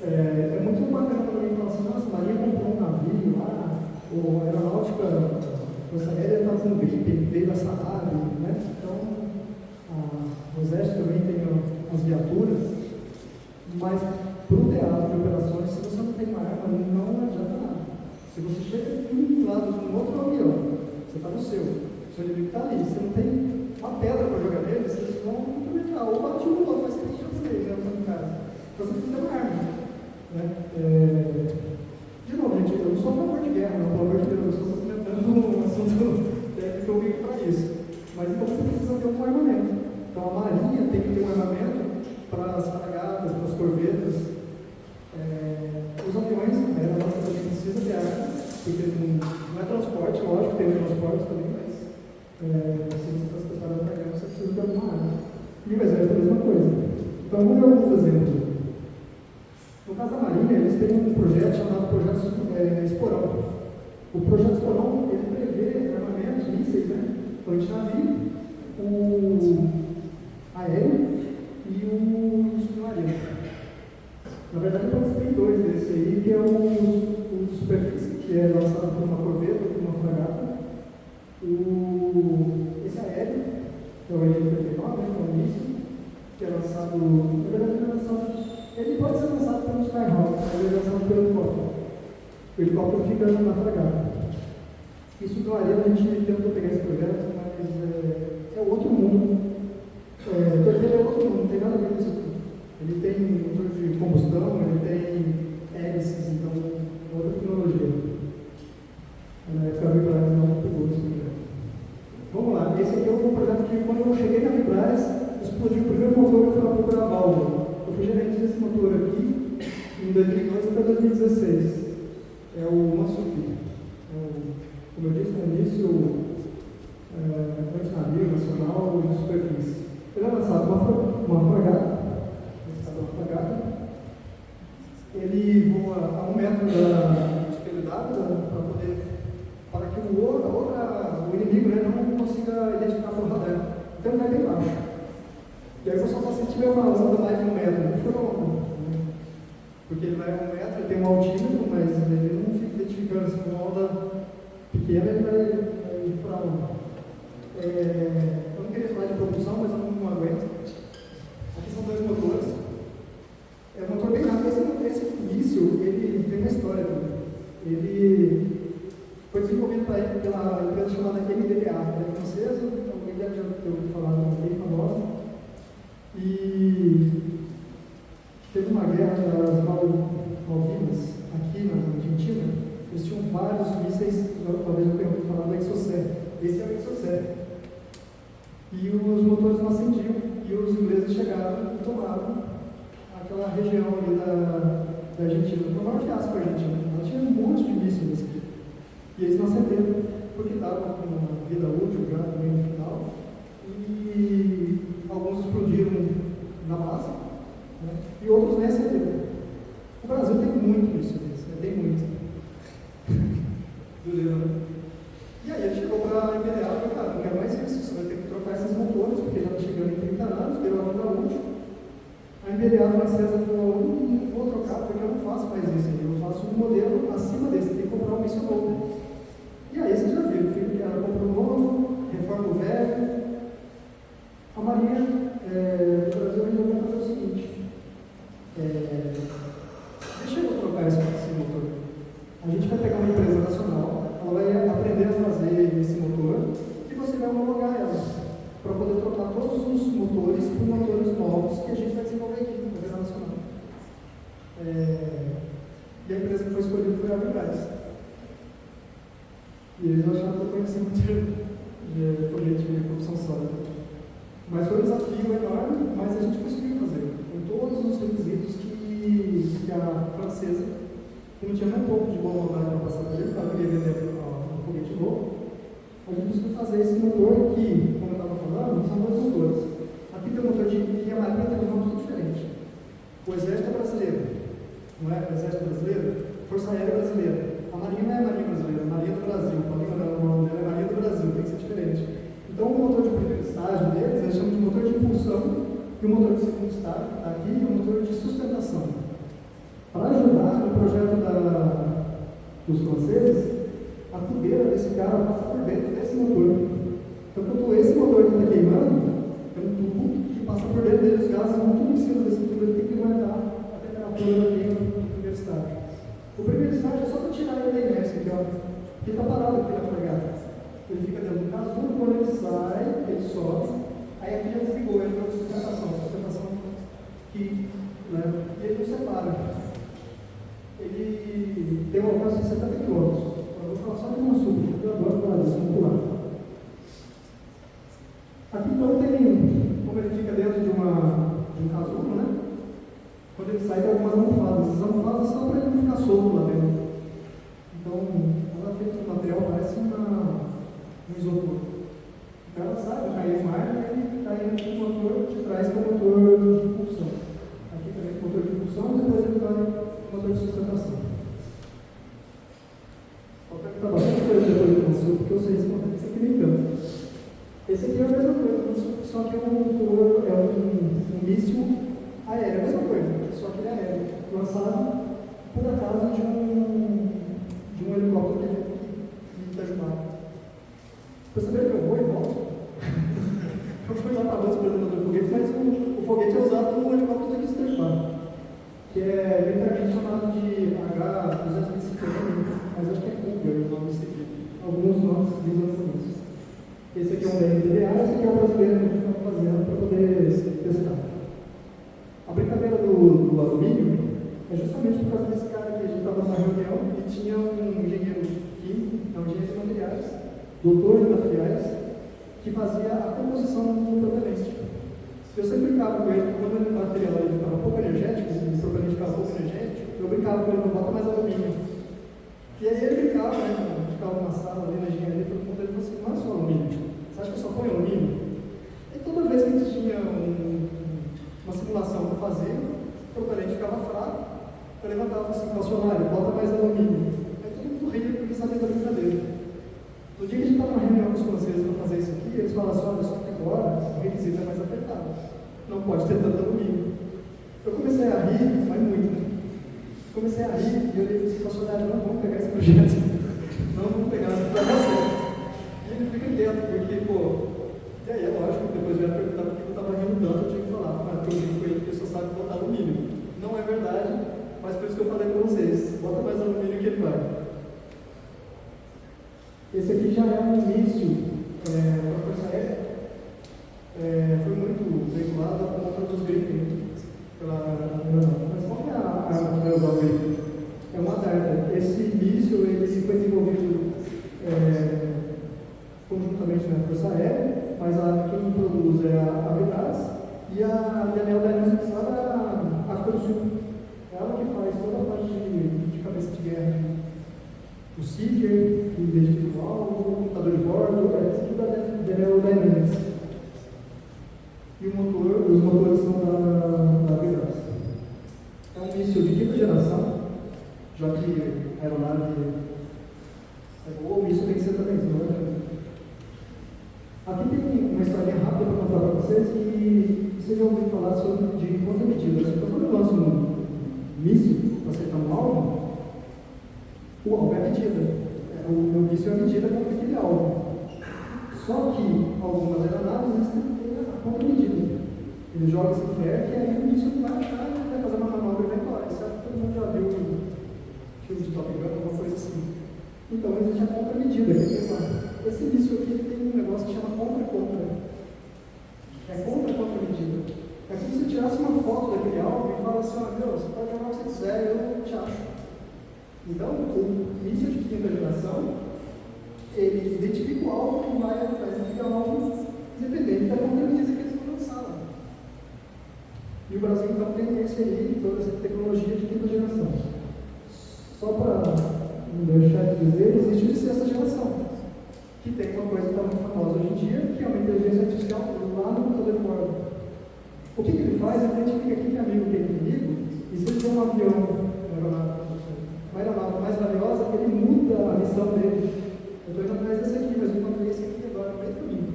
É muito bacana quando alguém fala assim, nossa, a Marinha comprou um navio lá, ou a aeronáutica, a Força Aérea está com gripe, veio da Saab, né? Então, o Exército também tem as viaturas, mas para o teatro de operações, se você não tem uma arma, não adianta nada. Se você chega infiltrado num outro avião, você está no seu inimigo está ali, você não tem uma pedra para jogar nele, vocês vão implementar, ou bate um ou faz o que a gente já fez, né, no caso. Então você tem que ter uma arma. Né? De novo, gente, eu não sou a favor de guerra, não, pelo amor de Deus, eu estou comentando um assunto técnico que eu vim para isso. Mas então você precisa ter um armamento. Então a Marinha tem que ter um armamento para as fragatas, para as corvetas. Os aviões, a aeronáutica também precisa ter arma, porque não é transporte, lógico que tem transporte também, mas se você está se preparando para a guerra, você precisa ter alguma arma. E o exército é a mesma coisa. Então, vamos ver alguns exemplos. No caso da Marinha, eles têm um projeto chamado Projeto Esporão. O Projeto Esporão, ele prevê armamentos, mísseis, né? O antinavio, o aéreo e o submarino. Na verdade, tem dois desses aí, que é o de superfície, que é lançado por uma corveta, por uma fragata. Esse aéreo, que é o NP-39, que é um míssil, que é lançado, na verdade, é lançado Ele pode ser lançado pelo Skyhawk, mas ele é lançado pelo helicóptero. O helicóptero fica na fragata. Isso do Ariel, a gente tentou pegar esse projeto, mas é outro mundo. O torpedo é outro mundo, não tem nada a ver com isso tudo. Ele tem motor de combustão, ele tem hélices, então é outra tecnologia. Na época a Vibraz não pegou esse projeto. Vamos lá, esse aqui é um projeto que quando eu cheguei na Vibraz, explodiu o primeiro motor que foi na procurar a válvula. Eu fui gerente desse motor aqui em 2012 até 2016. É o Matsuki. Como eu disse no início, antinavio nacional de superfície. Ele é lançado uma fragata. Ele voa a 1 metro do espelho d'água para que o inimigo, né, não consiga identificar pelo radar. Então ele vai bem baixo. E aí você só se tiver uma onda mais de 1 metro, não for onda. Né? Porque ele vai a 1 metro, ele tem um altímetro, mas ele não fica identificando assim, uma onda pequena, ele vai para a onda. Eu não queria falar de propulsão, mas eu não aguento. Aqui são 2 motores. É um motor bem rápido. Esse míssil, ele tem uma história. Ele foi desenvolvido pela empresa chamada MDDA. Ela é francesa, alguém deve já ter ouvido falar, bem famosa. E teve uma guerra das Malvinas, aqui na Argentina. Eles tinham vários mísseis, talvez eu tenha ouvido falar do Exocet. Esse é o Exocet. E os motores não acendiam, e os ingleses chegaram e tomaram aquela região ali da Argentina. Foi o maior fiasco para a Argentina. Ela tinha um monte de mísseis nesse aqui. E eles não acenderam, porque estavam com uma vida útil já também no final. E alguns explodiram na base, né? E outros nem acenderam. O Brasil tem muito isso, tem muito. Beleza, né? E aí ele chegou para a MBDA e falou, cara, não quero mais isso, você vai ter que trocar esses motores, porque já está chegando em 30 anos, deu a vida útil. A MBDA francesa falou, não vou trocar porque eu não faço mais isso, eu faço um modelo acima desse, tem que comprar um míssil novo. E aí vocês já viram, que ela comprou novo, reforma o velho. A Marinha do Brasil resolveu fazer o seguinte, deixa eu trocar esse motor. A gente vai pegar uma empresa nacional, ela vai aprender a fazer esse motor e você vai homologar ela para poder trocar todos os motores por motores novos que a gente vai desenvolver aqui na empresa nacional. E a empresa que foi escolhida foi a Vibraz. E eles acharam que eu conhecia muito de foguete de propulsão sólida. Mas foi um desafio enorme, mas a gente conseguiu fazer. Com todos os requisitos que a francesa, que não tinha nem um pouco de boa vontade para passar por ele, para querer vender um foguete novo, a gente conseguiu fazer esse motor que, como eu estava falando, são 2 motores. Aqui tem um motor que a Marinha tem um nome tudo diferente. O Exército é brasileiro, não é? O Exército brasileiro, Força Aérea Brasileira. A Marinha não é a Marinha Brasileira, é a Marinha do Brasil. O nome dela é Marinha do Brasil, tem que ser diferente. Então, o motor de primeiro estágio deles, eles chamam de motor de impulsão, e o motor de segundo estágio, aqui, é o motor de sustentação. Para ajudar no projeto dos franceses, a tubeira desse carro passa por dentro desse motor. Então, quando esse motor está queimando, é um tubo que passa por dentro dele, os gases vão tudo em cima desse tubo, ele tem que aguentar a temperatura da queima do primeiro estágio. O primeiro estágio é só para tirar ele da inércia, que está parado aqui na fragata. Ele fica dentro do casulo, quando ele sai, ele sobe, aí aqui já desligou, ele tem sustentação que, né, e ele não separa. Ele tem um alcance de 70 km. Eu vou falar só de uma super, porque eu adoro falar disso, vamos pular. Aqui então tem, como ele fica dentro de um casulo, né? Quando ele sai, tem algumas almofadas. Essas almofadas são para ele não ficar solto lá dentro. Então, ela é feita de material, parece um isopor. Então ela sai, já é mais, e ele está indo com o motor de trás, que é o motor de impulsão. Aqui também tem o motor de impulsão, e depois ele vai o motor de sustentação. Vou perguntar bastante coisa depois do consumo, porque eu sei responder isso aqui nem tanto. Esse aqui é a mesma coisa, só que é um míssil aéreo, a mesma coisa, só que ele é aéreo, lançado por acaso de um helicóptero que está ajudado. Perceberam que eu vou e volto? Eu fui lá para a base do foguete, mas o foguete é usado como um helicóptero de estrepar. que é literalmente chamado de H250, mas acho que é Cougar o nome desse aqui. Alguns nomes dizem isso. Esse aqui é um da NDA, esse aqui é o brasileiro que a gente está fazendo para poder testar. A brincadeira do alumínio é justamente por causa desse cara que a gente estava numa reunião e tinha um engenheiro químico, um engenheiro de materiais, doutor em materiais, que fazia a composição do propelente. Se eu sempre brincava com ele, quando o material ele ficava pouco energético, o propelente ficava pouco energético, eu brincava com ele, não bota mais alumínio. E aí ele brincava, né, ficava numa sala ali na engenharia, todo mundo, ele falou assim, não é só alumínio, você acha que eu só põe alumínio? E toda vez que a gente tinha uma simulação para fazer, o propelente ficava fraco, eu levantava assim, calcionário, bota mais alumínio. Aí todo mundo ria porque sabia da brincadeira. No dia que a gente estava numa reunião com os franceses para fazer isso aqui, eles falaram assim, olha, só que agora o requisito é mais apertado. Não pode ter tanto alumínio. Eu comecei a rir, mas muito, né? Comecei a rir e eu disse assim, calcionário, não vamos pegar esse projeto. Não vamos pegar esse projeto. E ele fica quieto, porque, pô, e aí é lógico, depois eu ia perguntar por que eu estava rindo tanto, eu tinha que falar, mas eu digo com ele que eu só sabe botar alumínio. Não é verdade, mas por isso que eu falei para vocês, bota mais alumínio que ele vai. Esse aqui já é um início para a Força Aérea. Foi muito veiculado a conta dos Gripen. Mas qual é a arma que vai usar o Gripen? É uma Darda. Esse míssil ele foi desenvolvido conjuntamente na Força Aérea, mas quem produz é a Avibras e a Daniel Dynamics lá da África do Sul. Ela que faz toda a parte de cabeça de guerra. O Seeker, que identifica o alvo, o computador de bordo, é tudo da Daniel Dynamics. E os motores são da Avibras. É um míssil de quinta geração, já que a aeronave ou o míssil tem que ser também, não é? Aqui tem uma historinha rápida para contar para vocês e vocês já ouviram falar sobre de contra-medida. Então, quando eu lanço um míssil para acertar um alvo, o alvo é a medida. O meu míssil é a medida contra aquele alvo. Só que algumas aeronaves têm a contra-medida. Ele joga esse flare que aí o míssil vai achar, vai fazer uma manobra e vai embora. Isso é que todo mundo já viu filme de Top Gun, alguma coisa assim. Então existe a contra-medida. Esse míssil aqui tem um negócio que chama contra-contra. É contra-contra-medida. É como se você tirasse uma foto daquele alvo e fala assim, meu, você pode jogar o que você quiser, eu te acho. Então, o míssil de quinta geração, ele identifica o alvo e vai atrás daquele alvo, independente da contra-medida que eles vão lançar. E o Brasil, então, tem esse aí, toda essa tecnologia de quinta geração. Só para não deixar de dizer, existe o de sexta geração, que tem uma coisa que está muito famosa hoje em dia, que é uma inteligência artificial lá no computador de bordo. O que ele faz? Ele identifica quem é amigo e quem é inimigo, e se ele tem um avião, uma aeronave mais valiosa, ele muda a missão dele. Eu estou indo atrás desse aqui, mas eu encontrei esse aqui agora no meio do caminho.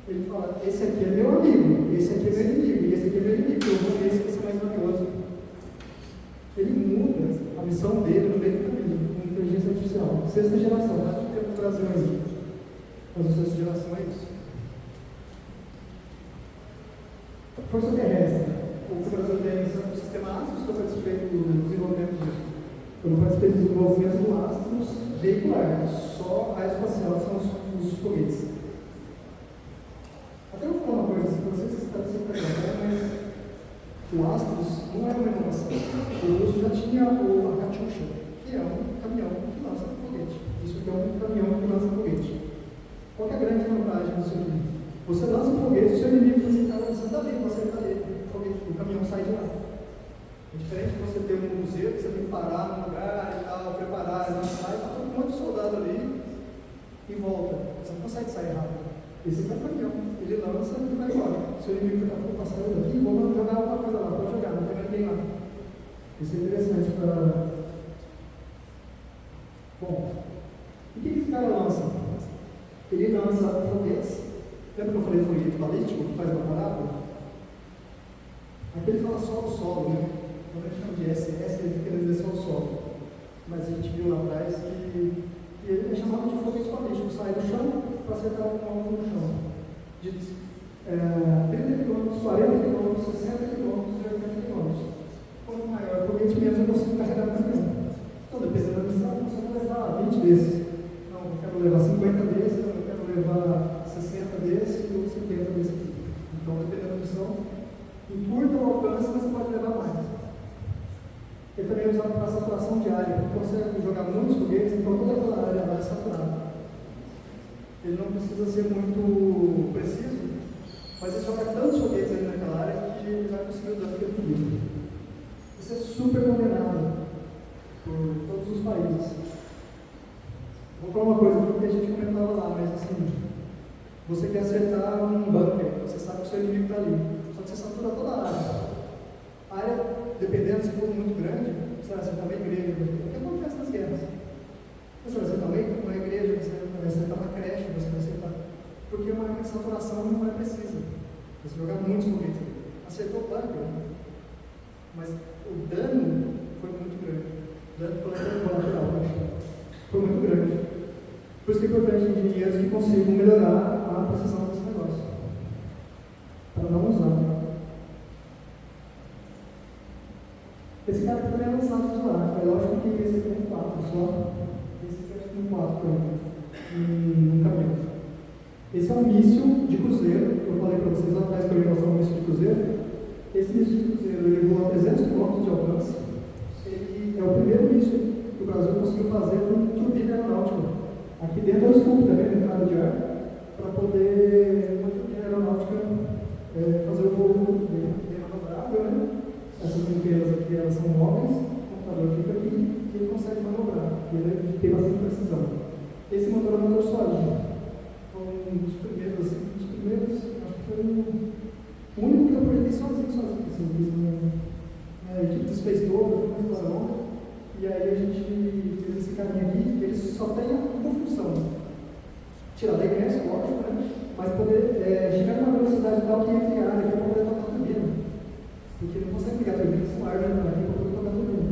Ele fala, esse aqui é meu amigo, esse aqui é meu inimigo, e esse aqui é meu inimigo, eu vou ver esse que é mais valioso. Ele muda a missão dele no meio do caminho, com inteligência artificial. Sexta geração, mais do que no Brasil aí. Mas a sexta geração é isso. Força terrestre. O Brasil tem o sistema Astros, que eu participei do desenvolvimento disso. Eu não participei do desenvolvimento do Astros veicular, só a espacial são os foguetes. Até eu vou falar uma coisa assim para vocês, que você está gravando, mas o Astros não é uma inovação. O Russo já tinha a Katyusha, que é um caminhão que lança foguete. Isso aqui é um caminhão que lança foguete. Qual é a grande vantagem disso aqui? Você lança um foguete, o seu inimigo está lançando ali, você está ali, o caminhão sai de lá. É diferente de você ter um museu, que você tem que parar no lugar e tal, preparar, lançar, e está todo um monte de soldado ali e volta. Você não consegue sair rápido. Esse é o caminhão, ele lança e vai embora. O seu inimigo está passando daqui, vamos jogar alguma coisa lá, pode jogar, não tem ninguém lá. Isso é interessante para. Bom, o que esse cara lança? Ele lança foguetes. Lembra que eu falei foguete balístico, que faz uma parada? Aqui ele fala só o solo, né? Quando a gente chama de SS, ele quer dizer só o solo. Mas a gente viu lá atrás que ele é chamado de foguete balístico, sai do chão para acertar um alvo no chão. De 30 km, 40 km, 60 km e 80 km. quanto maior o foguete, menos eu consigo carregar no caminhão. Então, dependendo da missão, eu consigo levar 20 desses. Não, eu quero levar 50 desses, eu quero levar 60 desses ou 70 desses aqui. Então, dependendo da missão, encurta o alcance, mas você pode levar mais. Ele também é usado para saturação de área. Você consegue jogar muitos foguetes, então toda aquela área vai saturada. Ele não precisa ser muito preciso, mas ele joga tantos foguetes ali naquela área que ele vai conseguir usar aquele foguete. Isso é super condenado por todos os países. Vou falar uma coisa que a gente comentava lá, mas assim, você quer acertar um bunker, você sabe que o seu inimigo está ali, só que você satura toda a área. A área, dependendo, se for muito grande, você vai acertar uma igreja, o que acontece nas guerras? Você vai acertar uma igreja, você vai acertar uma creche, você vai acertar. Porque uma saturação não é precisa. Você jogar muitos foguetes ali. Acertou o bunker, mas o dano foi muito grande. O dano colateral foi muito grande. Por isso que é importante engenheiros que consigam melhorar a precisão desse negócio. Para não usar. Esse cara aqui também é lançado de lá. É lógico que esse aqui tem 4 só. Esse aqui tem 4 no caminhão. Esse é um míssil de cruzeiro. Eu falei para vocês lá atrás que eu ia mostrar um míssil de cruzeiro. Esse míssil de cruzeiro ele voa a 300 km de alcance. Ele é o primeiro míssil que o Brasil conseguiu fazer com turbina aeronáutica. Aqui dentro eu escuto também no mercado de ar para poder uma turbina aeronáutica fazer o voo manobrável, né? Essas empresas aqui elas são móveis, o computador fica aqui e ele consegue manobrar. E ele tem bastante precisão. Esse motor é um motor sólido. Foi um dos primeiros, acho que foi o único que eu projetei sozinho. A gente desfez todo, foi uma longa, e aí a gente fez esse caminho aqui, que ele só tem uma função. Tirar da inércia, lógico, né? Mas poder chegar numa velocidade tal que entre a área que é para poder tocar a turbina. Porque ele não consegue ligar a turbina sem o ar aqui para poder tocar a turbina.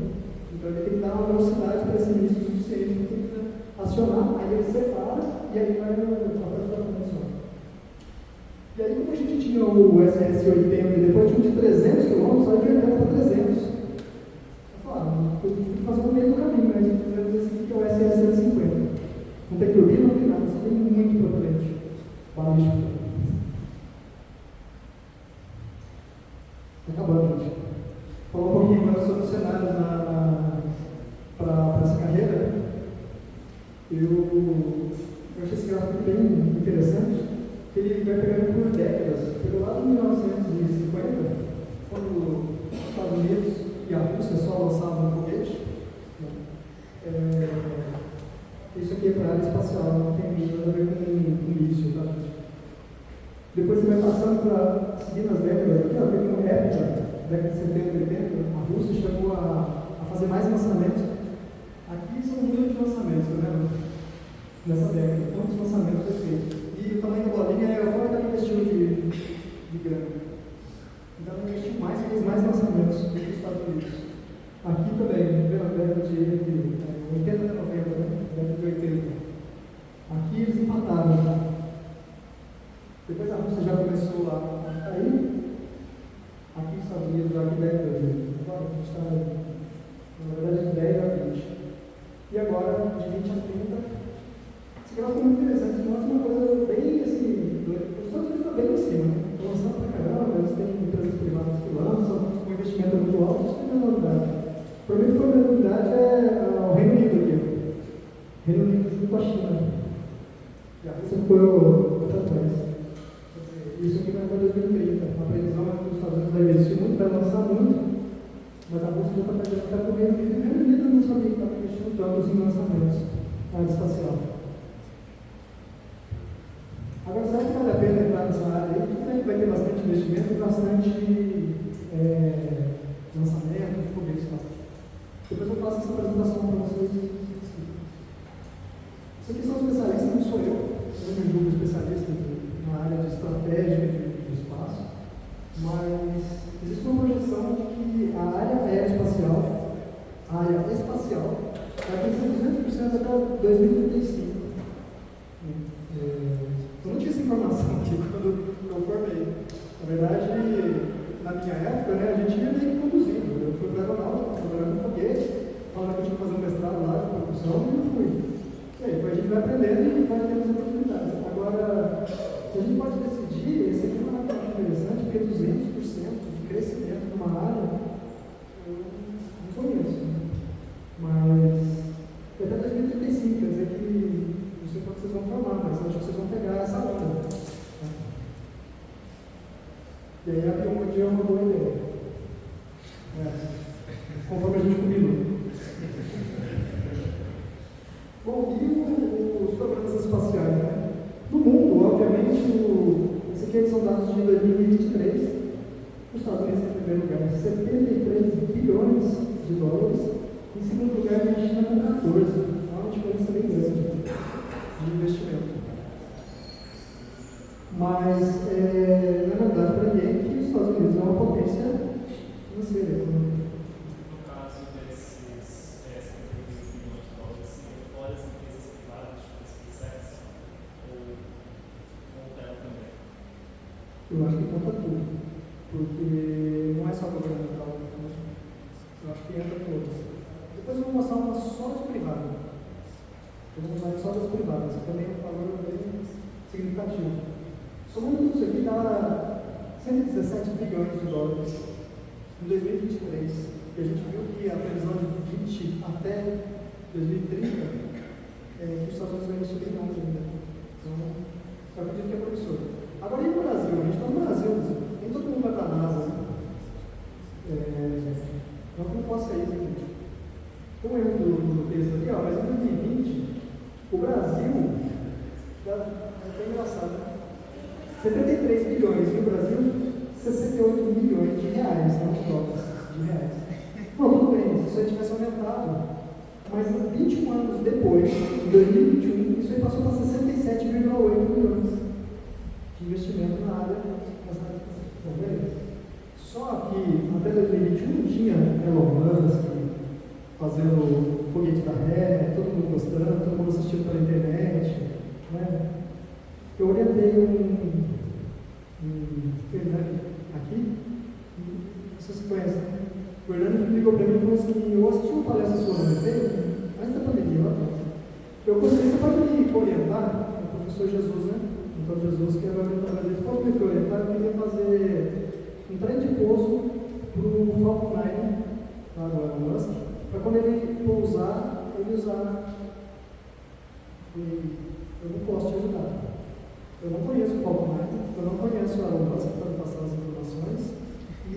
Então ele tem que dar uma velocidade para esse início suficiente para acionar, aí ele separa e aí vai a parte da função. E aí, como a gente tinha o SS-80 e depois tinha um de 300 km, aí veio para 300. Eu falava, eu tive que fazer um meio do caminho, mas esse aqui que é o SS-150. Não tem turbina, não tem nada, só tem muito propelente. Balístico. Está acabando, gente. Falar um pouquinho agora sobre os cenários para essa carreira. Eu achei esse gráfico bem interessante. Ele vai pegando por décadas, pegou lá em 1950, quando os Estados Unidos e a Rússia só lançavam um foguete. Isso aqui é para a área espacial, não tem nada a ver com isso, tá? Depois você vai passando para seguir nas décadas, aqui, ó, no época, década de 70 e 80, a Rússia chegou a fazer mais lançamentos. Aqui são números de lançamentos, tá vendo? Nessa década, quantos lançamentos foi feito? E o tamanho da bolinha é o quanto ela investiu de grana. Então ela investiu mais, fez mais lançamentos do que os Estados Unidos. Aqui também, pela década de 80 e 90, né? Década de 80. Aqui eles empataram. Tá? Depois a Rússia já começou a cair. Aqui os Estados Unidos já que década de. Agora a gente está, na verdade, de 10 a 20. E agora, de 20 a 30. Esse gráfico é muito interessante, mostra uma coisa bem assim. Os Estados Unidos estão bem em cima, né? Estão lançando para caramba, eles têm empresas privadas que lançam, com investimento muito alto, isso não é novidade. Para mim, a novidade é o Reino Unido aqui. Reino Unido junto com a China. E a Rússia ficou para trás. Isso aqui vai para 2030. A previsão é que os Estados Unidos vai investir muito, vai lançar muito, mas a Rússia já está perdendo até por Reino Unido. O Reino Unido não sabia que estava investindo tanto em lançamentos na área espacial. Agora, será que vale a pena entrar nessa área aí? Tudo bem que vai ter bastante investimento e bastante lançamento de foguetes lá. Depois eu faço essa apresentação para vocês. Isso aqui são especialistas, não sou eu. Eu não julgo especialistas na área de estratégia de espaço, mas existe uma projeção de que a área aeroespacial, vai crescer 200% até 2035. Eu não tinha essa informação aqui quando eu formei. Na verdade, na minha época, né, a gente ia meio que conduzindo. Eu fui para pode decidir, esse aqui é uma coisa interessante, porque 200% de crescimento numa área, eu não conheço, mas até 2035, quer dizer que não sei quando vocês vão formar, mas acho que vocês vão pegar essa onda. E aí a biologia é uma boa ideia. Conforme a gente combinou. Bom, e os programas espaciais, né? No mundo, obviamente, esse aqui são dados de 2023. Os Estados Unidos em primeiro lugar, 73 bilhões de dólares. Em segundo lugar, a China com 14. Há uma diferença bem grande de investimento. Mas, não é novidade para ninguém que os Estados Unidos é uma potência financeira. No caso desses 73 bilhões de dólares, seriam fora as empresas privadas, tipo SpaceX, ou conta também? Eu acho que conta tudo, porque não é só governamental, eu acho que entra todos. Depois eu vou mostrar uma só de privada. Eu vou mostrar só das privadas, que também é um valor bem significativo. Somando tudo isso aqui, dá 117 bilhões de dólares em 2023. E a gente viu que a previsão de 20 até 2030 que os Estados Unidos vão investir bem longe ainda. Então, eu acredito que é promissor. Agora, e o Brasil? A gente está no Brasil, nem todo mundo vai para a NASA. Então, como posso ser isso aqui? Com o erro do texto aqui, mas em 2020, o Brasil, é até engraçado, né? 73 bilhões, e o Brasil, 68 milhões de reais, não de dólares, de reais. Bom, tudo bem, se isso aí tivesse aumentado, mas 21 anos depois, em 2021, isso aí passou para 67,8 milhões de investimento na área das áreas. Só que até 2021 tinha Elon Musk fazendo foguete da ré, todo mundo gostando, todo mundo assistindo pela internet, né? Eu orientei um Fernando aqui, vocês conhecem, né? O Fernando ligou para mim e falou assim: eu assisti uma palestra sua no MFA, antes da pandemia, eu gostaria, você pode me orientar, o professor Jesus, né? Então Jesus, que era orientador dele, pode me orientar, eu queria fazer um trem de pouso para o Falcon 9, lá do Elon Musk, para quando ele pousar, ele usar. Eu não posso te ajudar. Eu não conheço o Falcon 9, eu não conheço o Elon Musk para passar as informações, e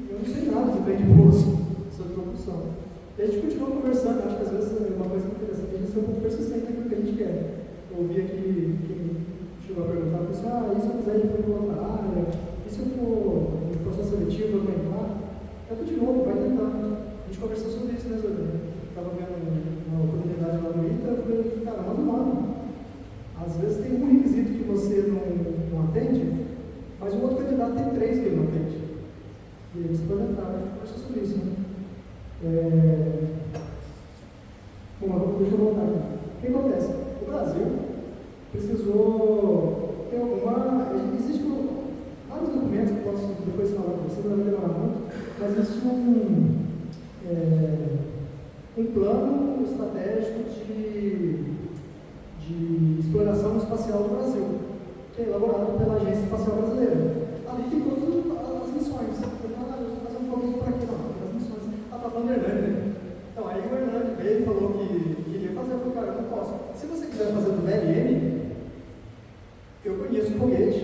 eu não sei nada de trem de pouso sobre propulsão. E a gente continua conversando, acho que às vezes é uma coisa interessante, a gente ser um pouco persistente naquilo que a gente quer. Eu ouvi aqui quem chegou a perguntar, falou assim: e se eu quiser ir para outra área, e se eu for no processo seletivo, eu vou entrar? Eu de novo, vai tentar. A gente conversou sobre isso, né, Zé? Estava vendo uma oportunidade lá no ITA, eu falei: cara, manda um nome. Às vezes tem um requisito que você não atende, mas o outro candidato tem 3 que ele não atende. E aí você pode entrar, a gente conversa sobre isso, né? Bom, deixa eu voltar aqui. O que acontece? O Brasil precisou ter existem vários documentos que eu posso depois falar para vocês, não vai demorar muito, mas existe um plano estratégico de exploração espacial do Brasil, que é elaborado pela Agência Espacial Brasileira. Ali tem todas as missões. Eu vou fazer um pouquinho por aqui, não, as missões. Tá falando do Hernani, né? Então, aí o Hernani veio e falou que queria fazer. Eu falei: cara, eu não posso. Se você quiser fazer do VLM, eu conheço o foguete,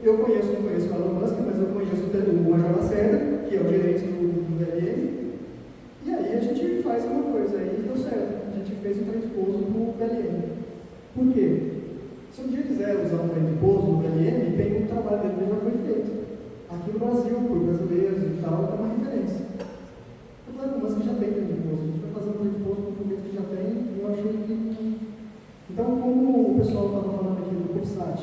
não conheço o Elon Musk, mas eu conheço o Major Lacerda, que é o gerente do VLM, e aí a gente faz uma coisa, aí deu certo. A gente fez um trem de pouso no VLM. Por quê? Se um dia quiser usar um trem de pouso no VLM, tem um trabalho dele que já foi feito. Aqui no Brasil, por brasileiros e tal, é uma referência. O Elon Musk já tem trem de pouso, a gente vai fazer um trem de pouso no foguete que já tem, e eu achei que. Então, como o pessoal estava falando aqui do CubeSat,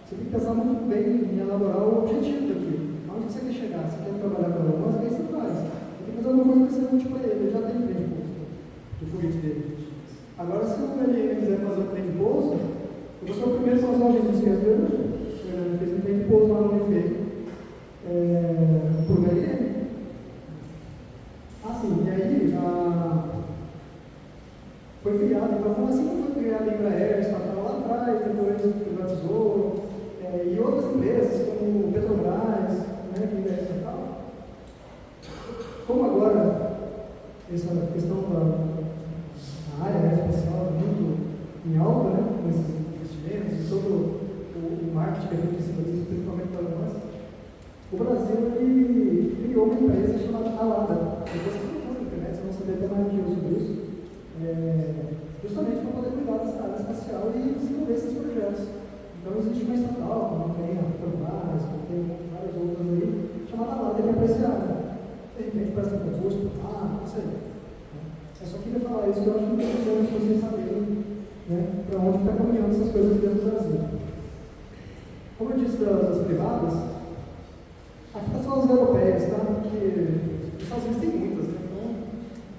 você tem que pensar muito bem em elaborar o objetivo daquilo. Onde você quer chegar? Você quer trabalhar com o Elon Musk, aí você faz. Você tem que fazer alguma coisa que seja útil para ele, ele já tem trem de pouso do foguete dele. Agora, se o VLM quiser fazer um trem de pouso, eu vou ser o primeiro a fazer uma agência de esquerda. Ele fez um trem de pouso lá no UNIFE para o VLM. Assim, e aí foi criado, então assim como foi criado a Embraer, estatal lá atrás, depois privatizou, E outras empresas, como Petrobras, né, e tal. Como agora essa questão da área espacial é muito em alta, né, com esses investimentos e todo o marketing que é feito em cima disso, principalmente para nós, o Brasil ele criou uma empresa chamada Alada. Depois vocês vão na internet, vocês vão saber até mais do que eu sobre isso, justamente para poder cuidar dessa área espacial e desenvolver esses projetos. Então existe uma estatal, como tem a Petrobras, como tem várias outras aí, chamada Alada, que é para essa área. De repente presta concurso, não sei. Eu só queria falar isso, que eu acho que é importante vocês saberem, né, para onde está caminhando essas coisas dentro do Brasil. Como eu disse das privadas, aqui tá só as europeias, tá? Porque os Estados Unidos tem muitas, né? Então,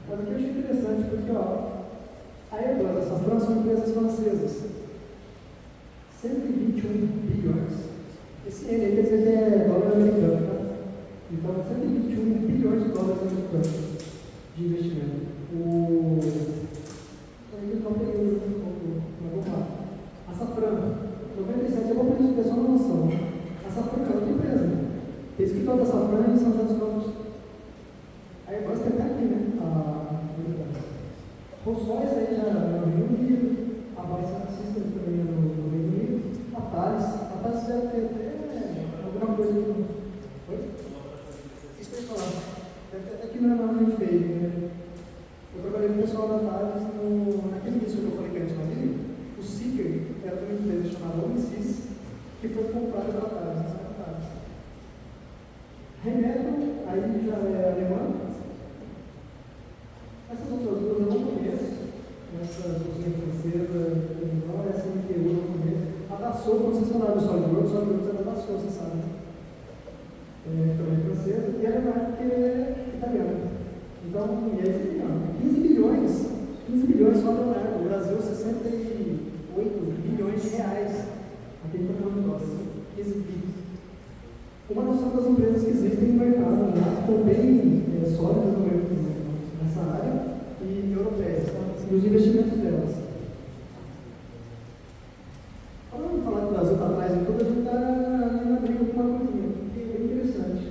mas aqui eu achei interessante, porque a Airbus, essa França, são empresas francesas. 121 bilhões. Esse N aí quer dizer que é dólar americano, tá? Então, 121 bilhões de dólares americanos de investimento. Vamos lá. A Safran, 97, eu vou pedir pessoal uma noção. A Safran é outra empresa. Tem escritório da Safran em São José dos Campos. A Airbus tem até aqui, né? A Rolls-Royce aí já é no Reino Unido. A Bison Systems também é no Reino Unido. A Thales deve ter até alguma coisa aqui. Oi? Isso que eu ia falar. Deve ter até aqui na feio, né? Eu trabalhei com o pessoal da Thales naquele início que eu falei que antes na vida. O Seeker era de uma empresa chamada Omnisys, que foi comprada pela Thales, não é Thales. Remetro, aí já é alemã. Essas outras duas eu não conheço. Essa cozinha francesa, essa MTU eu não conheço. A Dassault, quando vocês falaram do SolidWorks é da Dassault, vocês sabem. Também francesa, e a alemã que é italiana. Então, e aí você tem 15 bilhões só do Leonardo. O Brasil, 68 bilhões de reais. Aqui está falando de nós, 15 bilhões. Uma noção das empresas que existem no mercado já estão bem sólidas nessa área e europeias, tá? E os investimentos delas. Para não falar que o Brasil está atrás em tudo, a gente está na briga com uma coisinha, que é bem interessante.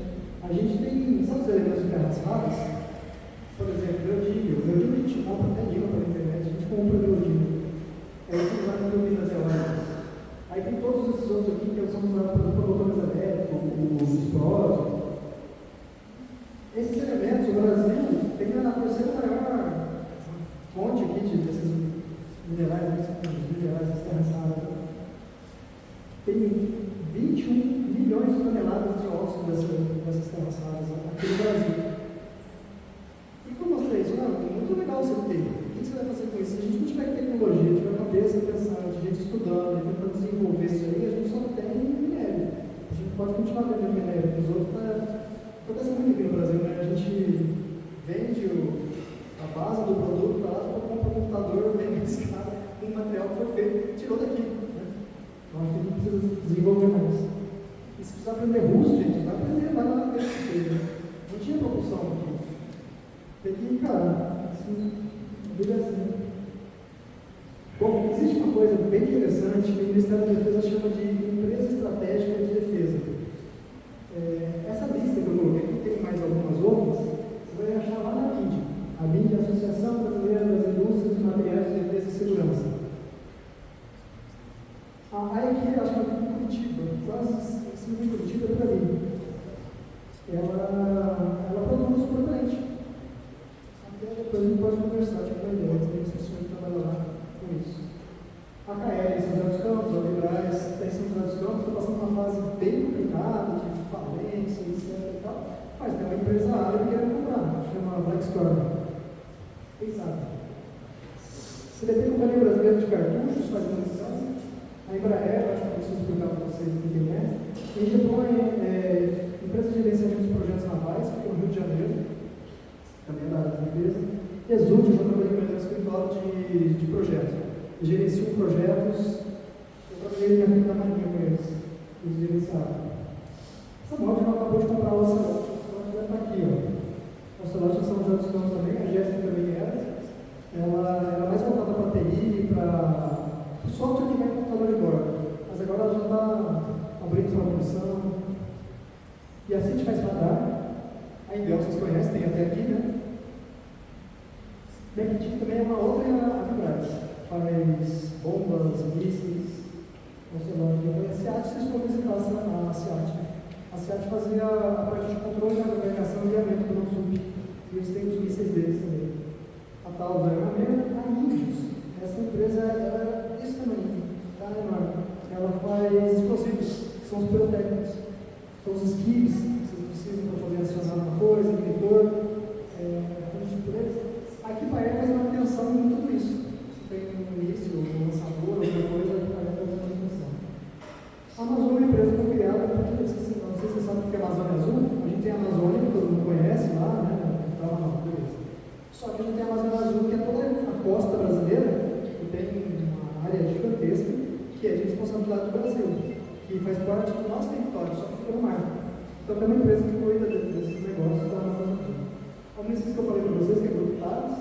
A gente tem, sabe os elementos de terras raras? Por exemplo, Neodímio a gente compra até dica pela internet, a gente compra Neodímio. É utilizado em turbinas eólicas. Aí tem todos esses outros aqui que são usados para motores elétricos, os próximos. Esses elementos, o Brasil tem a terceira maior fonte aqui desses minerais, essas terras raras. Tem 21 milhões de toneladas de óxido dessas terras raras aqui no Brasil. E como eu mostrei isso, muito legal você ter. O que você vai fazer com isso? Se a gente não tiver tecnologia, tiver cabeça pensante, gente estudando, tentando desenvolver isso aí, a gente só não tem minério. A gente pode continuar vendendo minério, porque os outros acontece muito aqui no Brasil, né? A gente vende a base do produto para lá, compra um computador, vende esse cara, um material que foi feito, tirou daqui. Né? Então a gente precisa desenvolver mais. E se precisar aprender russo, gente, vai aprender, vai lá ver isso. Não tinha propulsão aqui. Tem que encarar, assim, vida assim. Bom, existe uma coisa bem interessante que o Ministério da Defesa chama de empresa estratégica de defesa. Essa lista que eu coloquei, que tem mais algumas outras, você vai achar lá na BID. A BID é a Associação Brasileira das Indústrias de Materiais de Defesa e Segurança. A EQ, acho que ela fica em Curitiba, quase em Curitiba por ali. Ela produz propriamente. Depois a gente pode conversar, tipo, uma ideia, tem esse senhor que trabalha lá com isso. A KL, São José dos Campos, a Vibraz, tem São José dos Campos, está passando uma fase bem complicada, de falência, etc e tal, mas tem uma empresa árabe querendo comprar, chama Blackstorm. Quem sabe? CDT, Companhia Brasileira de Cartuchos, faz munição. A Embraer, acho que eu preciso explicar para vocês o que é. E depois, empresa de gerenciamento de projetos navais, que é no Rio de Janeiro. Também é da área da empresa. Exude, eu trabalhei com ele no escritório de projetos. Eu gerencio projetos, eu trabalhei na vida da Marinha com eles gerenciaram. Essa moto ela acabou de comprar o Ocelote, já está aqui. O Ocelote é São José dos Campos também, a Jéssica também ela é mais voltada para a TI, para o software que vem com o computador de bordo. Mas agora ela já está E assim a gente faz radar. A Inbel vocês conhecem, tem até aqui, né? McTeam também é uma outra Avibraz. Faz bombas, mísseis, a SEAT, vocês foram visitar a SEAT. A SEAT fazia a parte de controle da navegação e alinhamento do NoSUP. E eles têm os mísseis deles também. A tal da a Indus, essa empresa ela é desse tamanho, tá enorme. Ela faz explosivos, que são os pirotécnicos. São os skis, que vocês precisam para poder acionar uma coisa, monitor, aqui para ela faz manutenção em tudo isso. Se tem um míssil, um lançador, alguma coisa, aqui para ela faz manutenção. A Amazônia é uma empresa que foi criada porque, não sei se você sabe o que é a Amazônia Azul, a gente tem a Amazônia, que todo mundo conhece lá, né? Então, não, beleza. Só que a gente tem a Amazônia Azul, que é toda a costa brasileira, que tem uma área gigantesca, que é de responsabilidade do Brasil, que faz parte do nosso território, só que fica no mar. Então, tem uma empresa que cuida desses negócios da Amazônia Azul. A Unisys que eu falei para vocês, que é Grupo Thales,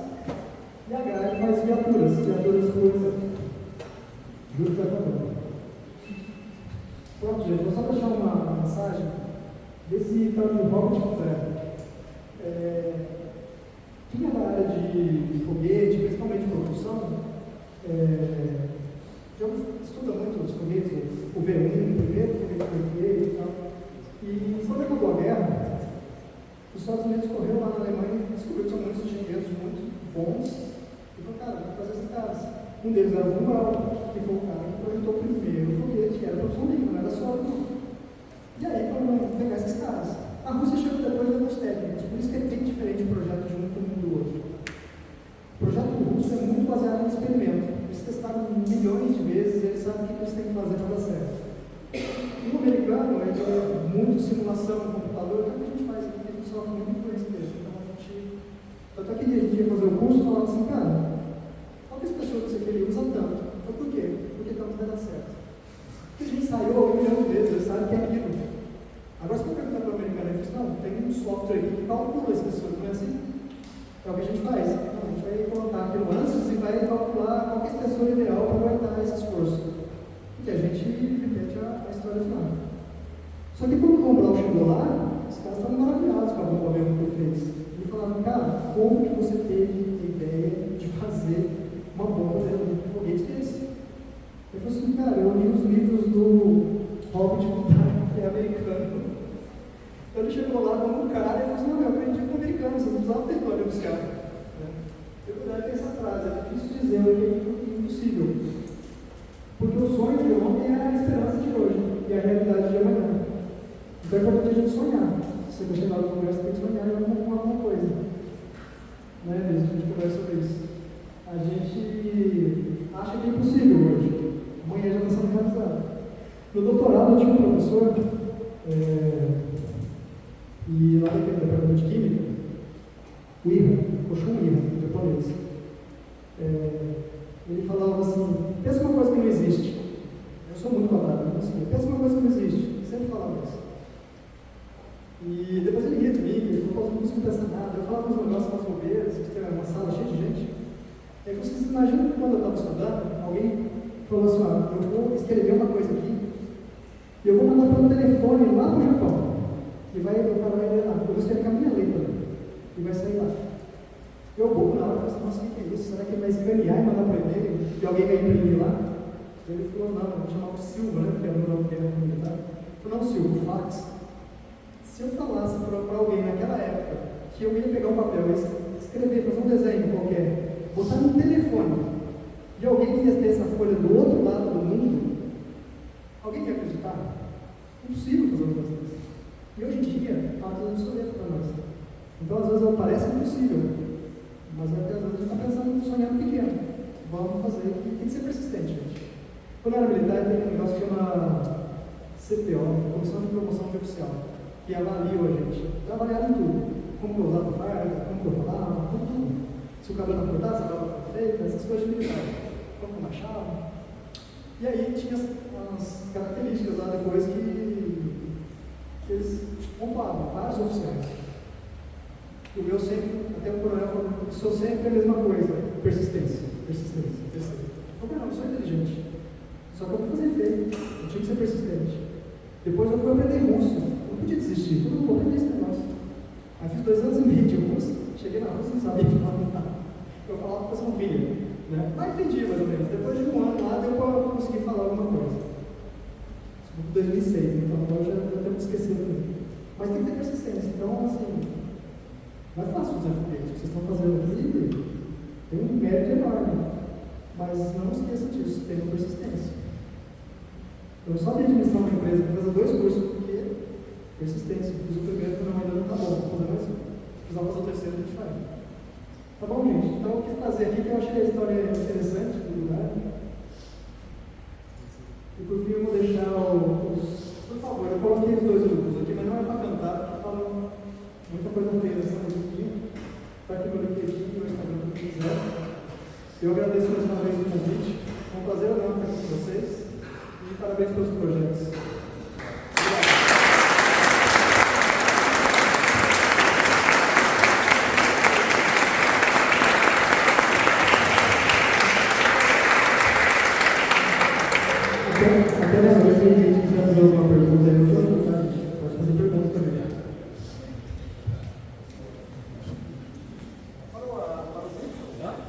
e a GAI faz viaturas por Júlio da Equador. Pronto, gente, vou só deixar uma mensagem desse tal de Robert Zero. Quem é da área de foguete, principalmente de propulsão, já estuda muito os foguetes, o V1, o primeiro foguete que foi feito e tal. E quando acabou a guerra, os Estados Unidos correu lá na Alemanha e descobriu que tinha muitos engenheiros muito bons. E falou, cara, vou fazer esses caras. Um deles era o Von Braun, que foi o cara que projetou o primeiro foguete, que era propulsão livre, não era sólido. E aí, vamos pegar esses caras. A Rússia chegou depois de alguns técnicos, por isso que é bem diferente o projeto de um do outro. O projeto russo é muito baseado em experimento. Eles testaram milhões de vezes e eles sabem o que eles têm que fazer para dar certo. E o americano é muito simulação no computador, que a gente faz aqui, a gente sofre muito influência dele. Então a gente. Tanto é que a gente ia fazer o curso e falava assim, cara, quantas pessoas você queria usar tanto? Então por quê? Porque tanto vai dar certo. Porque a gente ensaiou 1 milhão de vezes, eles sabem que é aquilo. Agora, se eu perguntar para o americano, ele diz, não, tem um software aqui que calcula as pessoas, não é assim? É o que a gente faz. Então, a gente vai colocar aquilo antes e vai calcular qual é a espessura ideal para aguentar esse esforço. Porque a gente repete a história de lá. Só que quando o Von Braun chegou lá, os caras estavam maravilhados com a bomba mesmo que ele fez. Ele falava, cara, como que você teve a ideia de fazer uma bomba dentro de um foguete desse? Ele falou assim, cara, eu li os livros do Robert Goddard, que é americano. Então ele chegou lá como um cara e falou assim, não, eu aprendi com americano, vocês não precisavam ter história buscar. Eu Goddard tem essa frase, é difícil dizer o que é impossível. Porque o sonho de ontem é a esperança de hoje e a realidade de amanhã. Então é importante a gente sonhar. Se você chegar no congresso, tem que sonhar em alguma coisa. Né, Liz? A gente conversa sobre isso. A gente acha que é impossível hoje. Amanhã já está sendo realizado. No doutorado eu tinha um professor, e lá naquele departamento de química, o Ira, Oshun Ira, japonês. Ele falava assim, pensa uma coisa que não existe. Eu sou muito quadrado, não consigo. Pensa uma coisa que não existe. Ele sempre falava isso. E depois ele ria de mim, ele falou, não consigo pensar nada. Eu falava uns negócios, umas bobeiras, tinha uma sala cheia de gente. E aí vocês imaginam que quando eu estava estudando, alguém falou assim, eu vou escrever uma coisa aqui, e eu vou mandar pelo telefone lá para o Japão. E vai, o cara vai ler lá. Eu vou escrever com a minha letra. E vai sair lá. Eu vou na hora e falei assim, nossa, o que é isso? Será que ele vai escanear e mandar para e-mail? E alguém vai imprimir lá? Ele falou, não, eu vou chamar o Silva, né? Porque era o nome dele militar. Ele falou, não, Silva, o fax. Se eu falasse para alguém naquela época que eu ia pegar um papel e escrever, fazer um desenho qualquer, botar no telefone, e alguém ia ter essa folha do outro lado do mundo, alguém ia acreditar? Impossível fazer uma coisa dessa. E hoje em dia, fala tudo obsoleto para nós. Então, às vezes, parece impossível, mas às vezes a gente está pensando, sonhando pequeno. Vamos fazer, tem que ser persistente, gente. Quando eu era militar, tem um negócio que chama CPO, Comissão de Promoção de Oficial, que avaliam a gente. Então, avaliaram tudo. Como que eu usava a farda, como que eu falava, tudo. Se o cabelo está cortado, se a barba está feita, essas coisas de militar. Como que eu marchava. E aí tinha as características lá depois que eles pontuavam, vários oficiais. O meu sempre, até o coronel falou, sou sempre a mesma coisa, persistência. Eu falei, não, eu sou inteligente. Só que eu vou fazer feio, eu tinha que ser persistente. Depois eu fui aprender russo. não podia desistir, eu não vou aprender esse negócio. Aí fiz 2 anos e meio de curso, cheguei na Rússia e não sabia falar nada. Eu falava que eu não ria, né? Mas entendi mais ou menos. Depois de 1 ano lá, deu para conseguir falar alguma coisa. Isso foi em 2006, então agora já temos esquecido também. Mas tem que ter persistência. Então, assim, não é fácil fazer foguete. O que vocês estão fazendo aqui tem um mérito enorme. Mas não esqueça disso, tenha persistência. Eu só sabia administrar uma empresa, vou fazer 2 cursos, porque persistência. Fiz o primeiro, porque ainda não está bom. Vou fazer mais um. Se precisar fazer o terceiro, a gente faz. Tá bom, gente? Então, eu quis trazer aqui que eu achei a história interessante do lugar. E por fim, eu vou deixar os. Por favor, eu coloquei os 2 grupos aqui, mas não é para cantar, porque falam muita coisa feia nessa musiquinha. Está aqui meu LinkedIn, meu Instagram, quem quiser. Eu agradeço mais uma vez o convite. É um prazer enorme estar aqui com vocês. E parabéns pelos projetos. Até nessa vez, se a gente quiser fazer alguma pergunta, eu estou à vontade. Pode fazer perguntas também.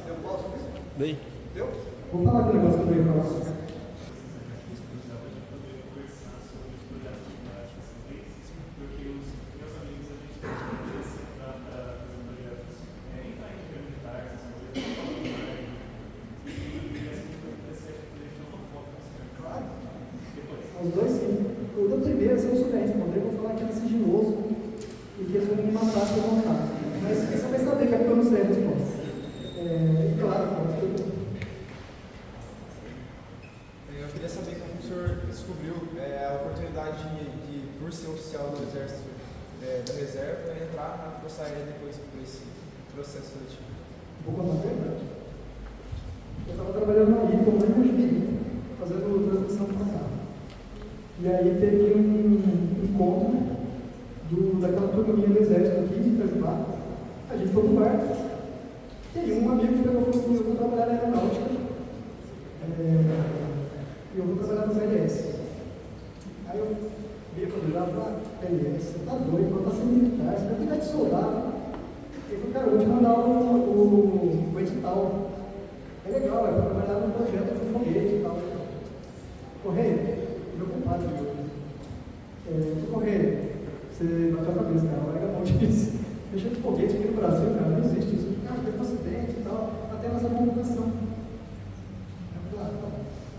Eu posso ver? Bem. Deu? Vou falar aquele negócio que eu ia falar. Os 2 sim. O da primeira, se eu souber responder, eu vou falar que era sigiloso e que eles vão me matar se eu contar. Mas você vai saber que é porque eu não sei a resposta. E claro, Eu queria saber como o senhor descobriu a oportunidade de, por ser oficial do Exército da Reserva, entrar na Força Aérea depois por esse processo seletivo. vou contar a verdade. Eu estava trabalhando na ilha, como não engenharia, fazendo transmissão para cá. E aí teve um encontro daquela turminha do Exército aqui em Itajubá. A gente foi pro bar. E aí um amigo pegou e falou assim: eu vou trabalhar na aeronáutica. E eu vou trabalhar no VLS. Aí eu vi quando eu já falei: VLS, você tá doido, não tá sendo militar, você vai ficar de soldado. Ele falou: cara, eu vou te mandar o edital. É legal, é para trabalhar num projeto de foguete e tal. Correio, meu compadre, Correio, você bateu a cabeça, cara, larga a mão disso. Mexer de foguete aqui no Brasil, cara, não existe isso. Cara, teve um acidente e tal, até mais a comunicação.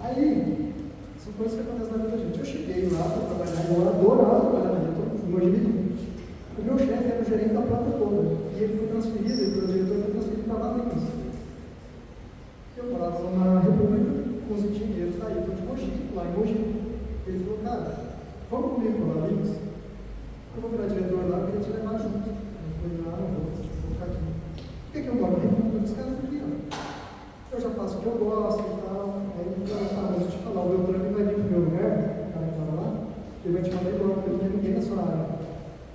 Aí, são coisas que acontecem na vida da gente. Eu cheguei lá para trabalhar, eu adorava trabalhar na Vitor, no Mojimirim. O meu chefe era o gerente da planta toda, e ele foi transferido, ele foi o diretor, foi transferido para Valinhos. Eu morava numa república com os engenheiros da Vitor de Mogi, lá em Mogi. Ele falou: cara, vamos comigo para Valinhos? Eu vou virar diretor lá, eu queria te levar junto. Eu falei: não vou ficar aqui. Por que eu moro na república? Os caras não queriam. Eu já faço o que eu gosto e tal. Aí ele falou: tá, mas deixa eu te falar, o Beltrame vai vir pro meu lugar, o cara que estava lá, ele vai te mandar embora, porque não tem ninguém na sua área.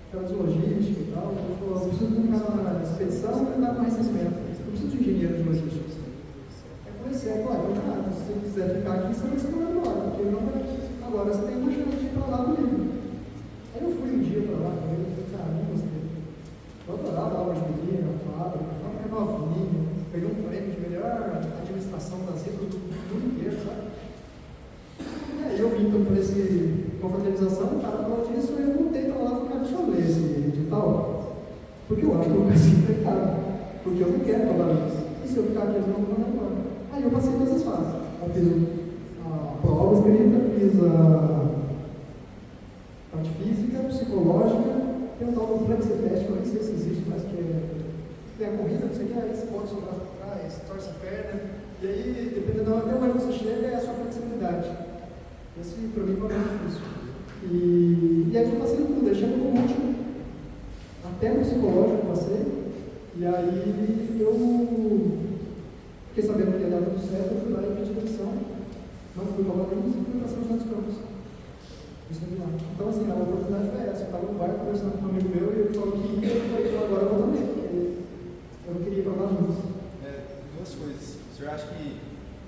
Aquela de logística e tal. Ele falou: eu preciso de um cara na expedição e na recenseamento. Eu preciso de engenheiro de logística. Aí eu falei assim: claro, cara, se você quiser ficar aqui, você vai ser mandado embora, porque não vai. Agora você tem uma chance de ir para lá comigo. Aí eu fui um dia para lá com ele, falei: cara, não gostei. Eu adorava lá onde vivia, a fábrica é novinha, peguei um prêmio de melhor administração das ilhas do mundo inteiro, sabe? E aí eu vim por esse confraternização, o cara falou disso, e eu voltei para lá e falei: cara, deixa eu ler esse edital, porque eu acho que eu vou ser empregado, porque eu não quero trabalhar nisso. E se eu ficar aqui, eles não vão mandar embora. Aí eu passei todas as fases. Eu fiz a prova escrita, fiz a parte física, psicológica, tem um tal do flexitest, que eu nem sei se existe, mas que tem a corrida, não sei o que, aí você pode sobrar para trás, torce a perna, e aí, dependendo até onde você chega, é a sua flexibilidade. Esse, para mim, foi muito difícil. E aí eu passei tudo, aí chegou no último, até no psicológico eu passei, e aí eu fiquei sabendo que ia dar tudo certo, eu fui lá e pedi demissão, não fui para Valinhos e fui para São José dos Campos. Então, assim, a oportunidade foi essa. Eu estava no bar conversando com um amigo meu e ele falou que ia, eu falei: agora eu vou também, porque eu não queria ir para Valinhos. Duas coisas. O senhor acha que,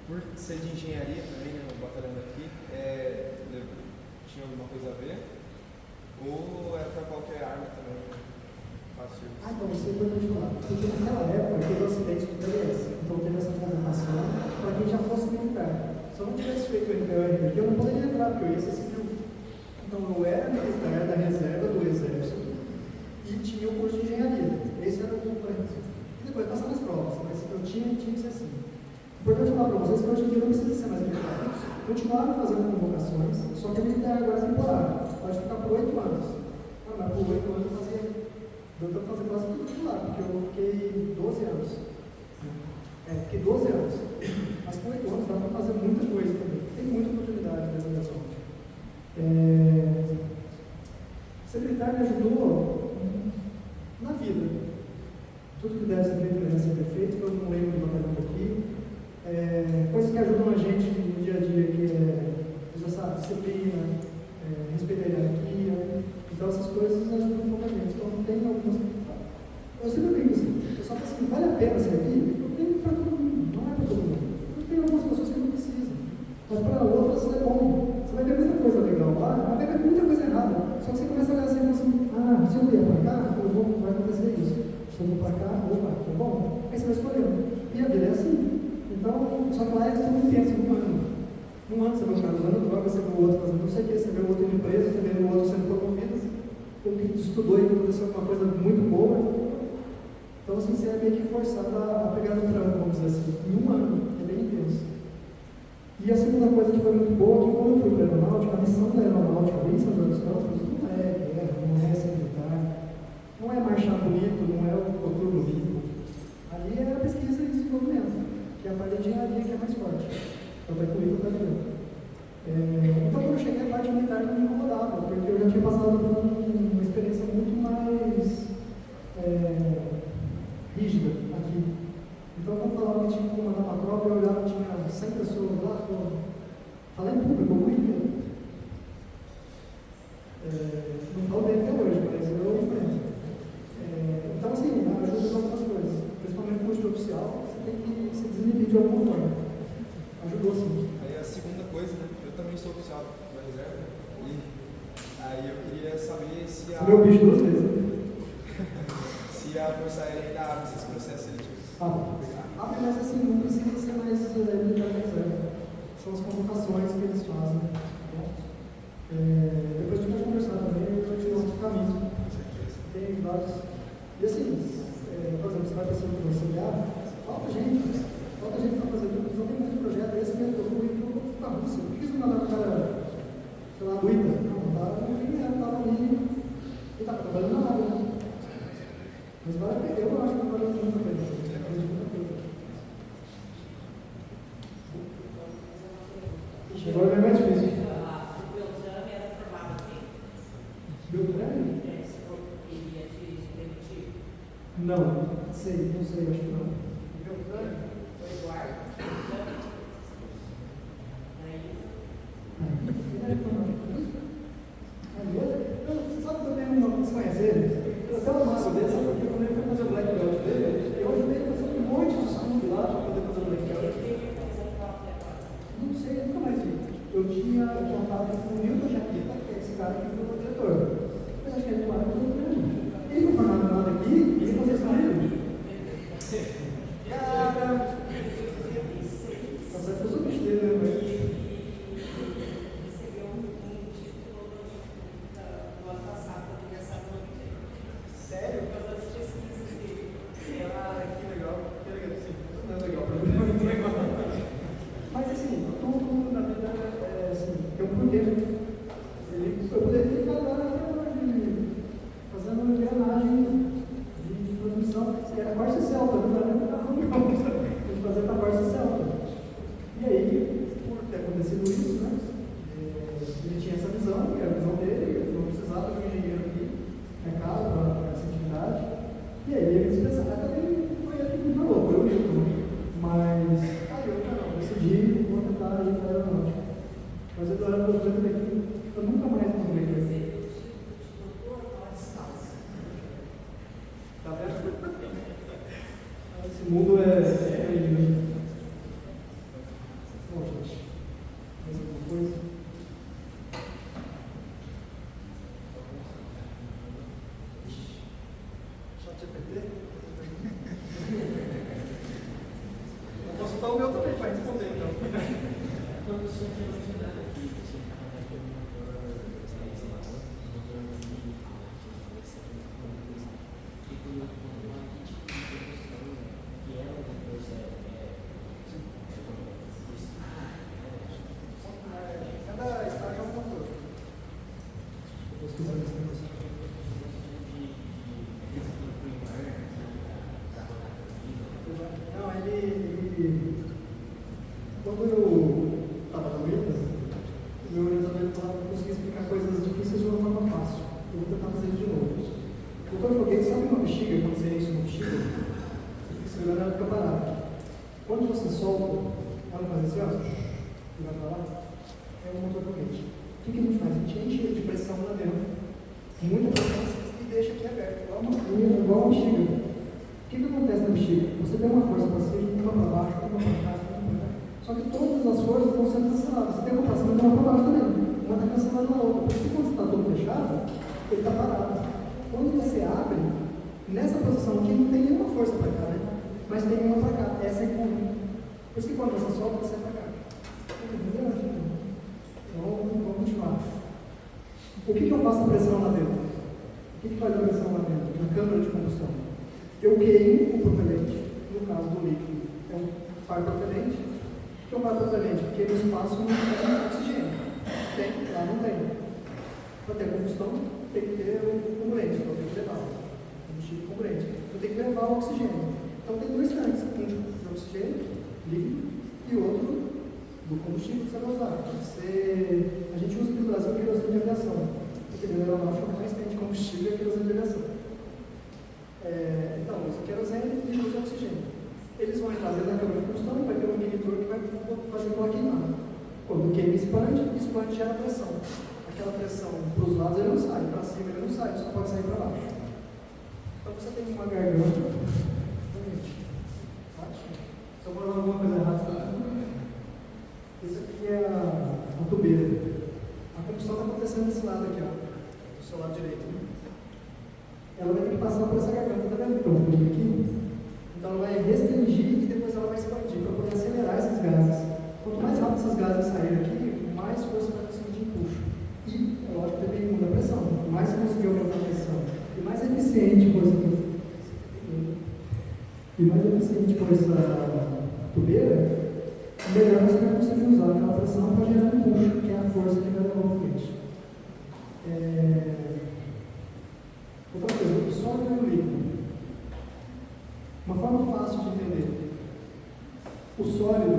por ser de engenharia também, né, o batalhão daqui, tinha alguma coisa a ver? Ou Se eu não tivesse feito o MPO aqui, eu não poderia entrar, porque eu ia ser civil. Então eu era militar da reserva do Exército e tinha o curso de engenharia. Esse era o pré-requisito. E depois passar nas provas, mas eu tinha que ser assim. Importante falar para vocês que hoje em dia não precisa ser mais militar. Continuaram fazendo convocações, só que a militar agora é temporário. Pode ficar por 8 anos. Ah, mas por 8 anos eu fazia. Deu tempo de fazer quase tudo lá, porque eu fiquei 12 anos. Fiquei 12 anos. Mas com 8 anos dá para fazer muita coisa também. Tem muita oportunidade dentro da sorte. Ser militar me ajudou na vida. Tudo que deve ser feito deve ser feito. Eu não lembro do batalhão aqui. Coisas que ajudam a gente no dia a dia, que é essa disciplina, respeitar a hierarquia. Então essas coisas ajudam um pouco a gente. Então tem algumas. Eu sempre brinco assim, eu só falo assim, vale a pena servir? Eu tenho para todo mundo, não é para todo mundo. Eu tenho algumas pessoas que não precisam. Mas para outras é bom. Você vai ver muita coisa legal lá, mas vai ver muita coisa errada. Só que você começa a olhar assim e fala assim, se eu vier para cá, vai acontecer isso. Se eu vou para cá, opa, que bom. Aí você vai escolhendo. E a vida é assim. Então, só que lá é tudo intenso, um ano. Um ano você vai ficar usando droga, você vê o outro fazendo não sei o que, você vê o outro indo preso, você vê o outro sendo promovido. O que estudou e aconteceu uma coisa muito boa. Então, assim, você é meio que forçado a pegar no tranco, vamos dizer assim, em um ano. É bem intenso. E a segunda coisa que foi muito boa, que quando eu fui para a aeronáutica, a missão da aeronáutica ali em São José dos Campos não é guerra, não é ser militar, não é marchar bonito, não é o turno vivo. Ali é a pesquisa e desenvolvimento, que é a parte da engenharia que é mais forte. Então, vai incluir o avião. Então, quando eu cheguei, a parte militar não me incomodava, porque eu já tinha passado por uma experiência muito mais rígida aqui. Então, quando falava que tinha que comandar uma tropa, eu olhava que tinha 100 pessoas lá, falei em público, eu ia. Não falo bem até hoje, mas eu enfrento. Então, assim, ajuda em algumas coisas. Principalmente no curso de oficial, você tem que se desinibir de alguma forma. Ajudou, sim. Aí a segunda coisa, né? Eu também sou oficial da reserva. E aí eu queria saber se a. Meu bicho 2 vezes. Se a Força Aérea ainda abre esses processos seletivos. Mas assim, não precisa ser mais militar da reserva. São as convocações que eles fazem. Depois de mais conversar também, eu te mostro o caminho. Tem vários. E assim, por exemplo, você vai pensando que você falta gente para fazer tudo, não tem muito projeto. Esse mesmo que eu fui para a Rússia. Por que você não mandava o cara, sei lá, do ITA? Não, estava ali e estava trabalhando na área. Mas eu acho que vale muito a pena. Agora é mais difícil. O Beltrame era formado aqui. Beltrame? Se for iria te demitir. Não sei, acho que não. Beltrame? O Eduardo. Você sabe que eu tenho uma desconhecer ele? Eu até o máximo dele, sabe porque quando ele foi fazer o Black Belt dele, eu ajudei a fazer um monte de estudo lá para poder fazer o Black Belt. Não sei, nunca mais vi. Eu tinha contato com o Nilton Jaquita, que é esse cara que foi o diretor. Mas acho que ele tomara que eu não. Ele não formado nada aqui, ele fazia isso com ele. Cara! Nossa, eu sou bicho dele, né, velho? Recebeu um título do ano passado da Universidade do ano inteiro. Sério? Por causa das pesquisas dele. Que legal, sim. Não é legal pra mim, não é muito legal. Mas assim, tudo na vida assim, tem um porquê. Eu poderia ficar lá fazendo uma engrenagem de transmissão, que era a Corsa Celta, não era nem carro não, de fazer para a Corsa Celta. E aí, por ter acontecido isso, né, ele tinha essa visão, que era a visão dele, ele não precisava de um engenheiro aqui, caro para essa atividade. E aí ele dispensava, também foi ele que me falou, foi o Nilton. Mas aí eu não, decidi, vou tentar ir para a aeronáutica. Mas eu estou olhando aqui, eu nunca mais comprei com ele. Tá vendo? Esse mundo é incrível. Bom, gente. Cada estágio é um motor. Vou pesquisar esse negócio. Não, ele quando eu estava na meta, meu orientador falava que eu conseguia explicar coisas difíceis de uma forma fácil. Eu vou tentar fazer isso de novo. O doutor Foguete, sabe uma bexiga, quando você enche uma bexiga? Você fica segurando ela, fica parada. Quando você solta, ela faz assim, ó, e vai para lá, é um motor Foguete. O que a gente faz? A gente enche ele de pressão lá dentro, muita pressão, e deixa aqui aberto, igual uma bexiga. O que acontece na bexiga? Você tem uma força para cima, uma para baixo, uma para trás, uma para trás. Só que todas as forças estão sendo canceladas. Você tem uma para cima e uma para baixo também. Uma está cancelando a outra. Por isso que quando você está todo fechado, ele está parado. Quando você abre, nessa posição aqui não tem nenhuma força para cá, né? Mas tem uma para cá. Essa é comum. Por isso que quando você solta, você vai para cá. Entendeu? Então, vamos continuar. O que eu faço a pressão lá dentro? O que faz a pressão lá dentro? Na câmara de combustão. Eu queimo o propelente, no caso do líquido, é um par propelente. O que é um par propelente? Porque no espaço não tem oxigênio. Tem, lá não tem. Para ter combustão, tem que ter o comburente, então tem que levar o combustível comburente. Eu tenho que levar o oxigênio. Então tem dois tanques, um de oxigênio, líquido, e outro do combustível que você vai usar. A gente usa aqui no Brasil querosene de aviação. Porque na aeronáutica o que mais tem de combustível é querosene de aviação. Então, usa querosene e usa oxigênio. Eles vão entrar dentro da câmara de combustão e vai ter um inibitor que vai fazer com a queimada. Quando queima expande gera pressão. Aquela pressão para os lados ele não sai, para cima ele não sai, só pode sair para baixo. Então você tem uma garganta. Se eu falar alguma coisa errada, isso aqui é a tubeira. A combustão está acontecendo desse lado aqui, ó, do seu lado direito. Né? Ela vai ter que passar por essa garganta, tá vendo? Então, aqui. Então ela vai restringir e depois ela vai expandir para poder acelerar esses gases. Quanto mais rápido esses gases saírem aqui, mais força vai conseguir de empuxo. E, é lógico, depende muito da pressão. Mais você conseguir aumentar a pressão e mais eficiente for essa tubeira, melhor você vai conseguir usar aquela pressão para gerar empuxo, que é a força que vai levar o foguete. Outra coisa, o sólido e o líquido. Uma forma fácil de entender. O sólido,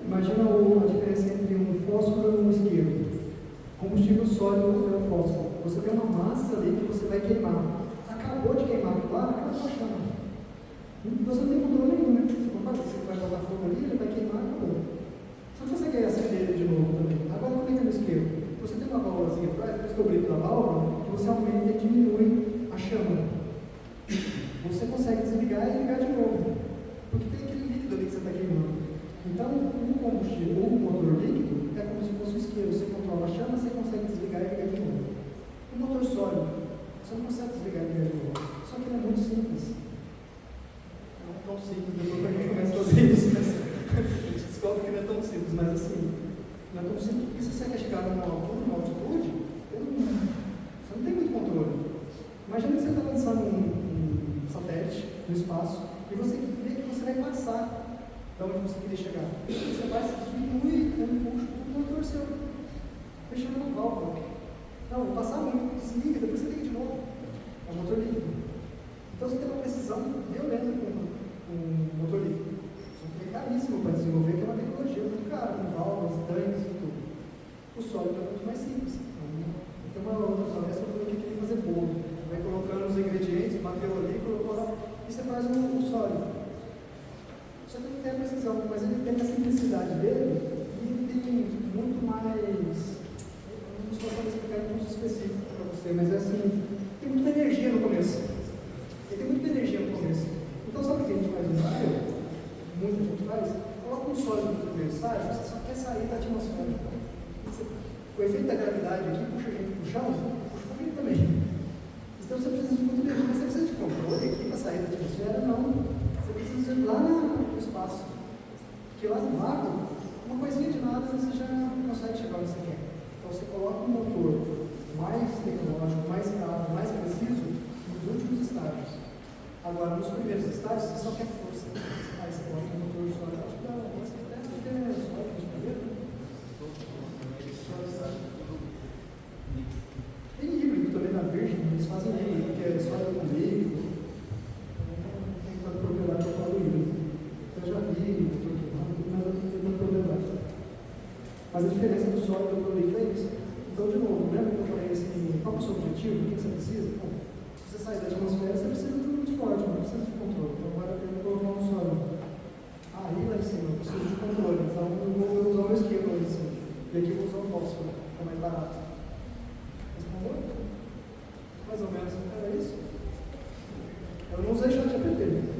imagina a diferença entre um fósforo e um isqueiro. Combustível sólido é o fósforo. Você tem uma massa ali que você vai queimar. Acabou de queimar aquilo lá, acabou a chama. Você não tem controle nenhum, né? Você vai botar fogo ali, ele vai queimar, acabou. Você não consegue acender ele de novo também. Agora, como é que é no isqueiro? Você tem uma válvulazinha atrás, depois que eu brinco da válvula, você aumenta e diminui a chama. Você consegue desligar e ligar de novo. Porque tem aquele líquido ali que você está queimando. Então, o combustível, ou o motor líquido, é como se fosse o isqueiro. Você controla a chama, você consegue desligar e ligar de novo. O motor sólido, você não consegue desligar e ligar de novo. Só que ele é muito simples. Não é tão simples, depois que a gente começa a fazer isso, né? A gente descobre que não é tão simples, mas assim, não é tão simples porque se você quer chegar numa altura, numa altitude, você não tem muito controle. Imagina que você está lançando um satélite no espaço e você vê que você vai passar da onde você queria chegar. Você vai diminuir o impulso do motor seu, fechando uma válvula. Não, vou passar muito, desliga, depois você liga de novo. É o motor líquido. Então você tem uma precisão violenta com o motor líquido. Isso é caríssimo para desenvolver, que é uma tecnologia muito cara, com válvulas, tanques e tudo. O sólido é muito mais simples. Tem uma outra palestra que eu queria fazer bolo. Vai colocando os ingredientes, bateu ali, colocou lá, e você faz o sólido. Só que ele tem a precisão, mas ele tem a simplicidade dele e ele tem muito mais. Não estou sabendo explicar em curso específico para você, mas é assim: tem muita energia no começo. Ele tem muita energia no começo. Então, sabe o que a gente faz no ensaio? Muita gente faz. Coloca um sólido no primeiro estágio, você só quer sair da atmosfera. O efeito da gravidade aqui puxa a gente para o chão, puxa para ele também. Então você precisa de muita energia, mas você precisa de controle aqui para sair da atmosfera? Não. Você precisa ir lá no espaço. Porque lá no vácuo, uma coisinha de nada você já consegue chegar onde você quer. Então você coloca um motor mais tecnológico, mais caro, mais preciso nos últimos estágios. Agora, nos primeiros estágios, você só quer força. Aí você coloca um motor só, acho que dá até só nos primeiros. Tem híbrido também na Virgin, eles fazem híbrido, que é só com líquido. Não tem tanta propriedade para falar do híbrido. Eu já vi, mas não tem tanta propriedade. Mas a diferença do sólido e do líquido é isso. Então, de novo, lembra que eu falei assim, qual é o seu objetivo? O que você precisa? Bom, se você sair da atmosfera, você precisa de um esporte, não precisa de controle. Então, vale a pena colocar um sólido. Aí, lá em cima, eu preciso de controle. Então, eu vou usar o meu esquema lá em cima. E aqui eu vou usar o fósforo, que é mais barato. Respondeu? Mais ou menos, era isso? Eu não usei chat GPT.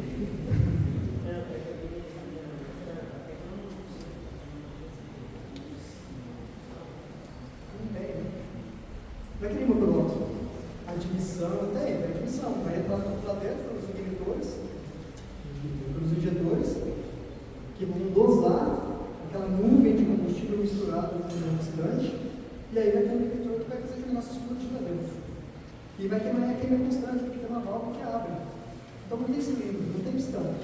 Não é que nem motor óxido. Admissão, tem admissão. Vai entrar tudo lá dentro, os inibidores, os injetores, que vão dosar aquela nuvem de combustível misturado com o oxidante, e aí vai ter um inibidor que vai fazer aquele negócio explodir lá dentro. E vai queimar a queima constante, porque tem uma válvula que abre. Então não tem cilindro, não tem pistão.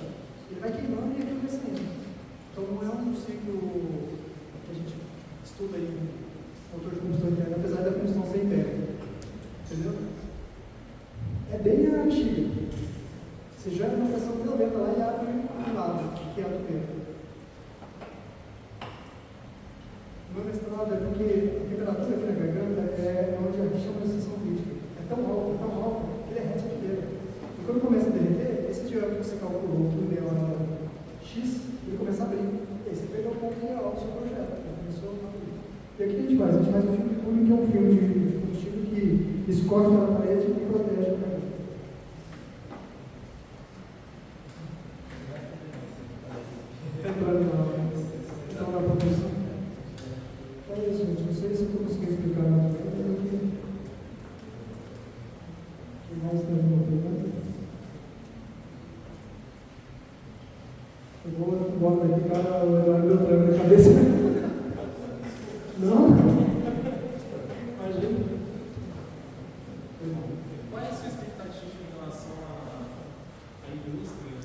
Ele vai queimando e aquilo vai saindo. Então não é um ciclo que a gente estuda aí. Motor de combustão interna, apesar da combustão ser interna. Entendeu? É bem antigo. Você gera uma pressão violenta lá e abre um lado, que é a do tempo. O meu mestrado é porque a temperatura aqui na garganta é onde a gente chama de sensação crítica. É tão alto, que ele derrete a fileira. E quando começa a derreter, esse diâmetro que você calculou, que deu a X, ele começa a abrir. E aí você perdeu o ponto real do seu projeto. Começou a abrir. E aqui a gente faz um filme de cooling, que é um filme de combustível que escorre pela parede e protege a parede. Então, na propulsão. É isso, gente. Não sei se eu estou conseguindo explicar muito bem, mas aqui. O que mais tem uma pergunta? Eu vou embora daqui, cara, o Eduardo deu trampo na cabeça. Não? Imagina. Qual é a sua expectativa em relação à indústria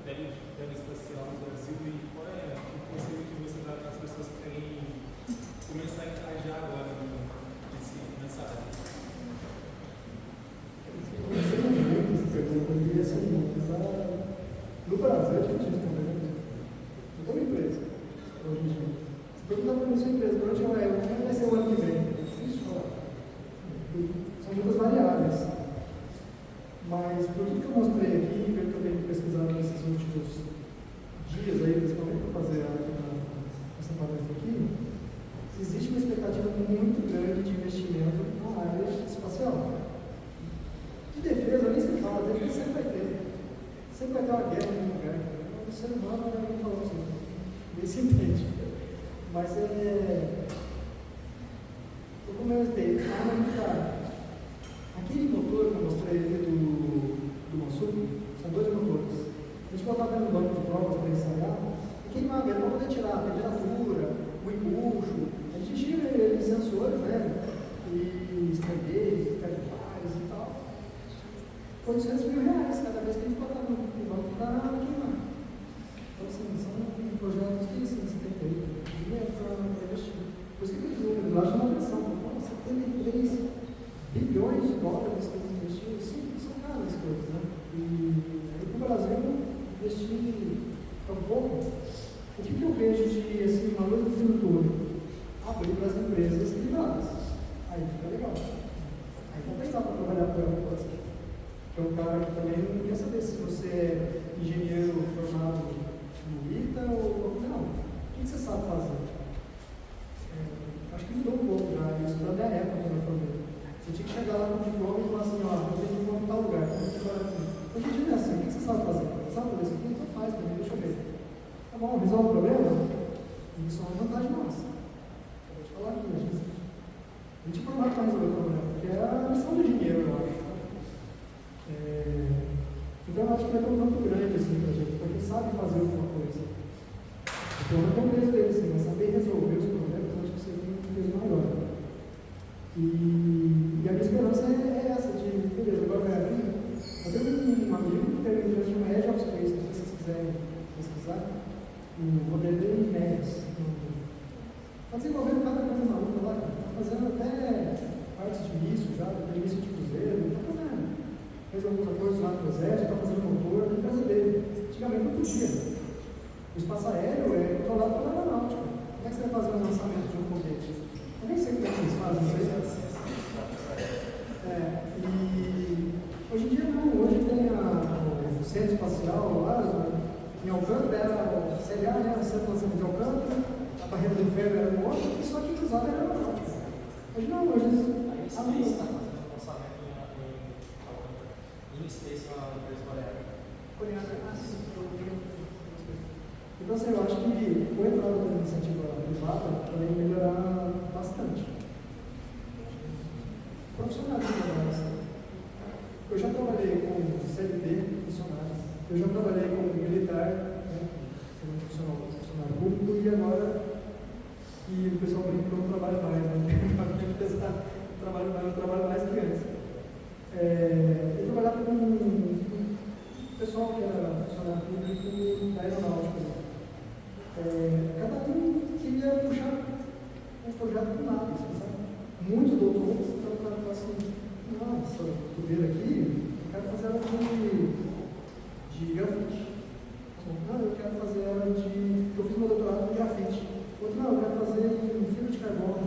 da aeroespacial no Brasil e qual é o conselho que você dá para as pessoas que querem começar a engajar agora nessa área? Eu não sei muito essa pergunta, porque assim, no Brasil é difícil responder. Eu tenho uma empresa, hoje em dia. Se perguntar para a sua empresa, para onde ela é, como vai ser o ano que vem? É difícil falar. São muitas variáveis. Mas, por tudo que eu mostrei aqui, e pelo que eu tenho pesquisado nesses últimos dias, aí, principalmente para fazer essa palestra aqui, existe uma expectativa muito grande de investimento na área espacial. De defesa, nem se fala, defesa sempre vai ter. Sempre vai ter uma guerra em algum lugar. O ser humano não é falando assim. Nem se entende. Mas eu comentei, a arma militar. Aquele motor que eu mostrei ali do Mansubi, são dois motores. A gente botava no banco de provas para ensaiar e queimava ele para poder tirar a temperatura, o empuxo. A gente tira ele de sensores, né? E estrangueiros, calibres e tal. Foi R$200 mil cada vez que a gente botava no banco para queimar. Então, assim, são projetos que assim, você tem que ter dinheiro para investir. Por isso que aqueles números, eu acho uma atenção. 73 bilhões de dólares que eles investiram, são caras as coisas, né? E aí para o Brasil, investir tão pouco, o que eu vejo de assim, uma luz do futuro? Abrir para as empresas privadas. Aí fica legal. Aí compensar para trabalhar com Elon Musk. Que é um cara que também não quer saber se você é engenheiro formado no ITA ou não. O que você sabe fazer? Acho que mudou um pouco já, isso da minha época quando eu formei. Você tinha que chegar lá com o diploma e falar assim, ó, eu tenho diploma em tal lugar, hoje em dia não é assim, o que você sabe fazer? Sabe fazer isso aqui? Então faz para mim, deixa eu ver. Tá bom, resolve o problema? Isso é uma vantagem nossa. Eu vou te falar aqui, a gente provar para resolver o problema, porque é a missão do dinheiro, eu acho. Então eu acho que vai ter um campo grande assim para a gente, porque sabe fazer alguma coisa. Então não é um peso dele, assim, mas saber já, tem início de cruzeiro, está fazendo. Fez alguns acordos lá no exército, está fazendo motor na empresa dele. Antigamente não podia. O espaço aéreo é controlado pela aeronáutica. Como é que você vai fazer um lançamento de um foguete? Eu nem sei como é que eles fazem isso aí. E hoje em dia não, hoje tem o centro espacial lá, em Alcântara era CLA, né? O centro de lançamento de Alcântara, a barreira do inferno era um outro, e só que usava era aeronáutica. Hoje não, hoje A Space está fazendo lançamento em Space, uma empresa coreana. Então, assim, eu acho que o entrada da iniciativa privada vai melhorar bastante. Profissionalismo. Eu já trabalhei com CLT, funcionários. Eu já trabalhei com militar, né, sendo funcionário público, e agora que o pessoal brinca que eu não trabalho mais, né? Eu trabalho mais que antes. Eu trabalhava com o pessoal que era funcionário público da aeronáutica. Cada um queria puxar um projeto do nada, sabe? Muitos doutores, então o cara fala assim, nossa, tu veio aqui, eu quero fazer ela de grafite. Não, eu quero fazer ela de... Eu fiz meu doutorado em grafite. Outro, não, eu quero fazer em fibra de carbono.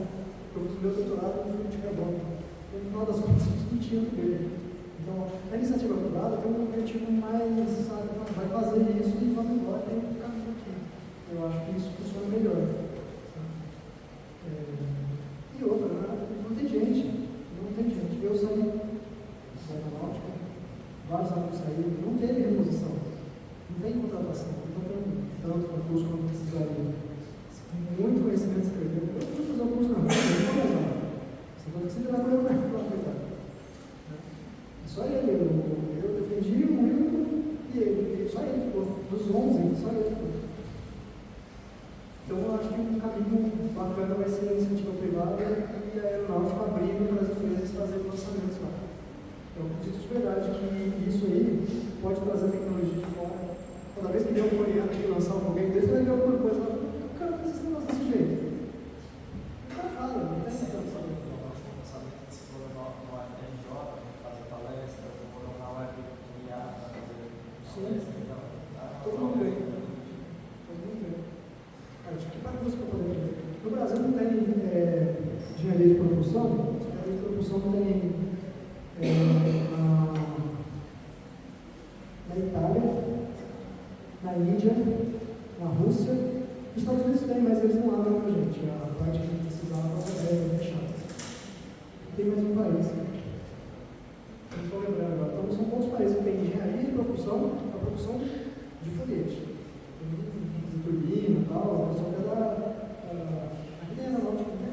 Eu fiz meu doutorado em fibra de carbono. No final das contas, isso não tinha dele. Então, a iniciativa privada tem um objetivo mais, sabe, vai fazer isso e vamos embora, tem um caminho aqui. Eu acho que isso funciona melhor. E outra, não tem gente. Eu saí da aeronáutica, vários alunos saíram, não teve reposição, não tem contratação, não tem tanto concurso quanto precisaria. Muito conhecimento escrever. Eu fui fazer o curso na rua, eu não vou usar. Você pode ser vai colher mais para aproveitar. Só ele, eu defendi o Wilton e ele, só ele ficou. Dos 11, só ele ficou. Então, eu acho que um caminho bacana vai ser a iniciativa privada e a aeronáutica abrindo para as empresas fazerem lançamentos lá. Eu acredito de verdade que isso aí pode trazer tecnologia de fora. Toda vez que vier um coreano que lançar um foguete desse, vai ver alguma coisa lá. O cara faz esse negócio desse jeito. O cara fala, não tem essa coisa. Todo mundo ganha. Acho que para você poder ver. No Brasil não tem engenharia de propulsão. Engenharia de propulsão tem na Itália, na Índia, na Rússia. Nos Estados Unidos tem, mas eles não abrem para a gente. A parte que a gente precisava é fechada. Tem mais um país. Não estou lembrando agora. Então, são poucos países que têm engenharia de propulsão, a propulsão de foguete. De turbina e tal, só que aqui tem aeronáutica, né?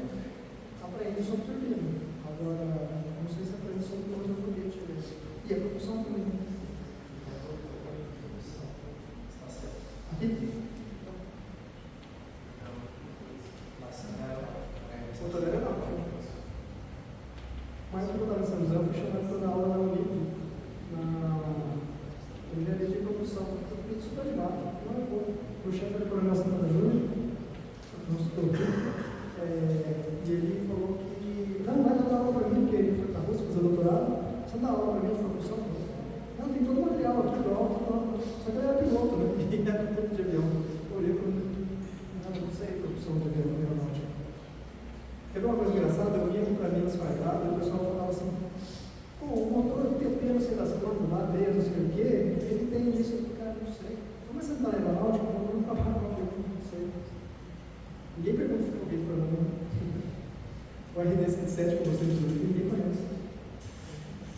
Aprende sobre turbina. Agora, não sei se aprende sobre o de foguete. E a propulsão também. Aqui? Motor aeronáutica. Mas quando eu estava em São José, eu fui chamado para dar aula na Unip, na engenharia de propulsão. Eu fiquei super animado. Não é bom. O chefe da Coronel Santana Júnior, nosso doutor, e ele falou que não vai dar aula para mim, porque ele foi para a Rússia fazer doutorado. Você dá aula para mim de propulsão? Não, tem todo o material aqui pronto. Só que ele era piloto, né? E era piloto de avião. Eu olhei e falei, não sei propulsão de avião, aeronáutica. Teve uma coisa engraçada, eu vinha aqui para Minas Fargado e o pessoal falava assim, pô, o motor TP, não sei das quantas, lá, D, não sei o quê, ele tem isso. Eu falei, cara, não sei. Como você está na aeronáutica, eu não trabalho com aquilo, não sei. Ninguém pergunta se foguete para mim. O RD-107 que você disse, ninguém conhece.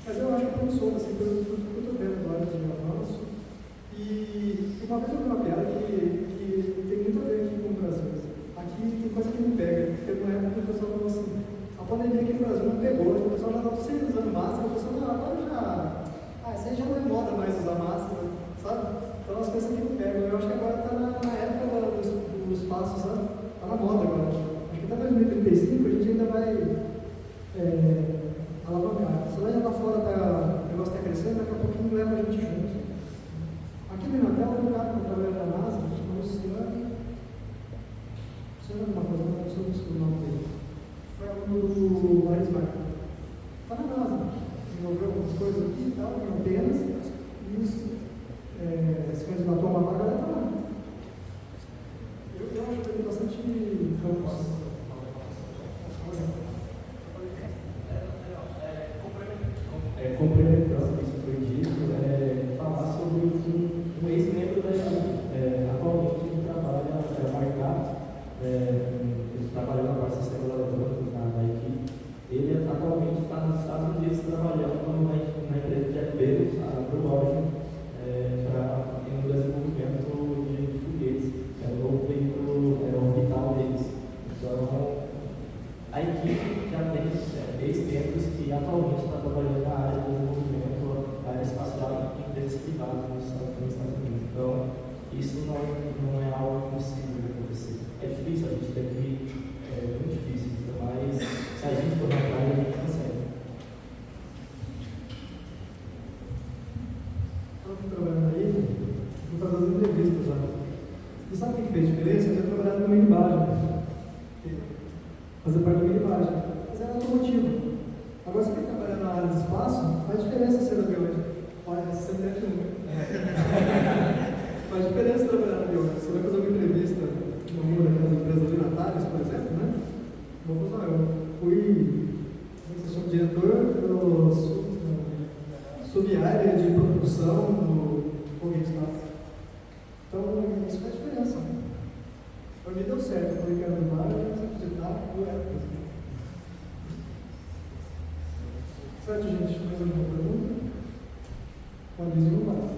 Mas eu acho que é promissor, assim, pelo tudo que eu estou vendo agora de avanço. E uma vez eu vi uma piada que tem muito a ver aqui com o Brasil. Aqui tem coisa que não pega, porque na época o pessoal falou assim, a pandemia aqui no Brasil não pegou, o pessoal já estava sempre usando máscara, o pessoal não, agora já. Isso aí já não é moda mais usar máscara, sabe? Então as coisas que não pegam. Eu acho que agora está na época do espaço, sabe? Está na moda agora. Acho que até 2035 a gente ainda vai alavancar. Se lá fora o negócio está crescendo, daqui a pouquinho leva a gente junto. Aqui no Inatel tem um cara que trabalha na NASA, chamado Luciano. Luciano alguma coisa, não sei o nome dele. Foi aluno do Arismar. Está na A equipe já tem 10 membros que atualmente está trabalhando na área de desenvolvimento da área espacial em empresas privadas nos Estados Unidos. Então, isso não é algo impossível de acontecer. É difícil, a gente tem que é muito difícil, mas se a gente for na praia, a gente consegue. Estou trabalhando aí, vou fazer as entrevistas lá. E sabe o que fez diferença? Eu tinha trabalhado no minibagem. Fazer parte do minibagem. Mas era automotivo. Agora, se você quer trabalhar na área de espaço, faz diferença ser aviões. Olha, essa é a faz diferença trabalhar na aviões. Você vai fazer uma entrevista numa daquelas empresas ali na Thales, por exemplo, né? Vou falar, eu fui, como se chama, diretor do sub-área de produção do foguete espaço. Então, isso faz diferença. Para mim deu certo, eu falei que era do mar, eu tinha que acreditar que eu era. Certo, gente? Mais alguma pergunta? Uma vez não vai.